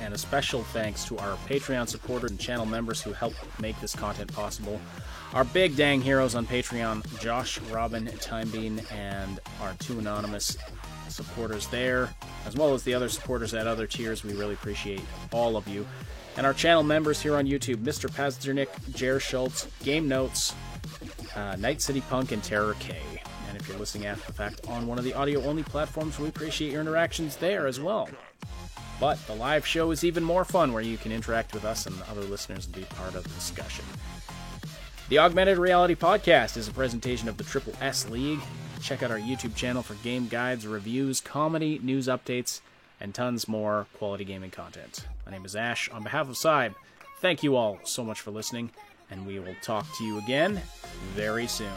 And a special thanks to our Patreon supporters and channel members who help make this content possible. Our big dang heroes on Patreon, Josh, Robin, Timebean, and our 2 anonymous supporters there, as well as the other supporters at other tiers. We really appreciate all of you. And our channel members here on YouTube, Mr. Pazdernick, Jer Schultz, Game Notes, Night City Punk, and Terror K. And if you're listening after the fact on one of the audio-only platforms, we appreciate your interactions there as well. But the live show is even more fun, where you can interact with us and other listeners and be part of the discussion. The Augmented Reality Podcast is a presentation of the Triple S League. Check out our YouTube channel for game guides, reviews, comedy, news updates, and tons more quality gaming content. My name is Ash. On behalf of Sybe, thank you all so much for listening, and we will talk to you again very soon.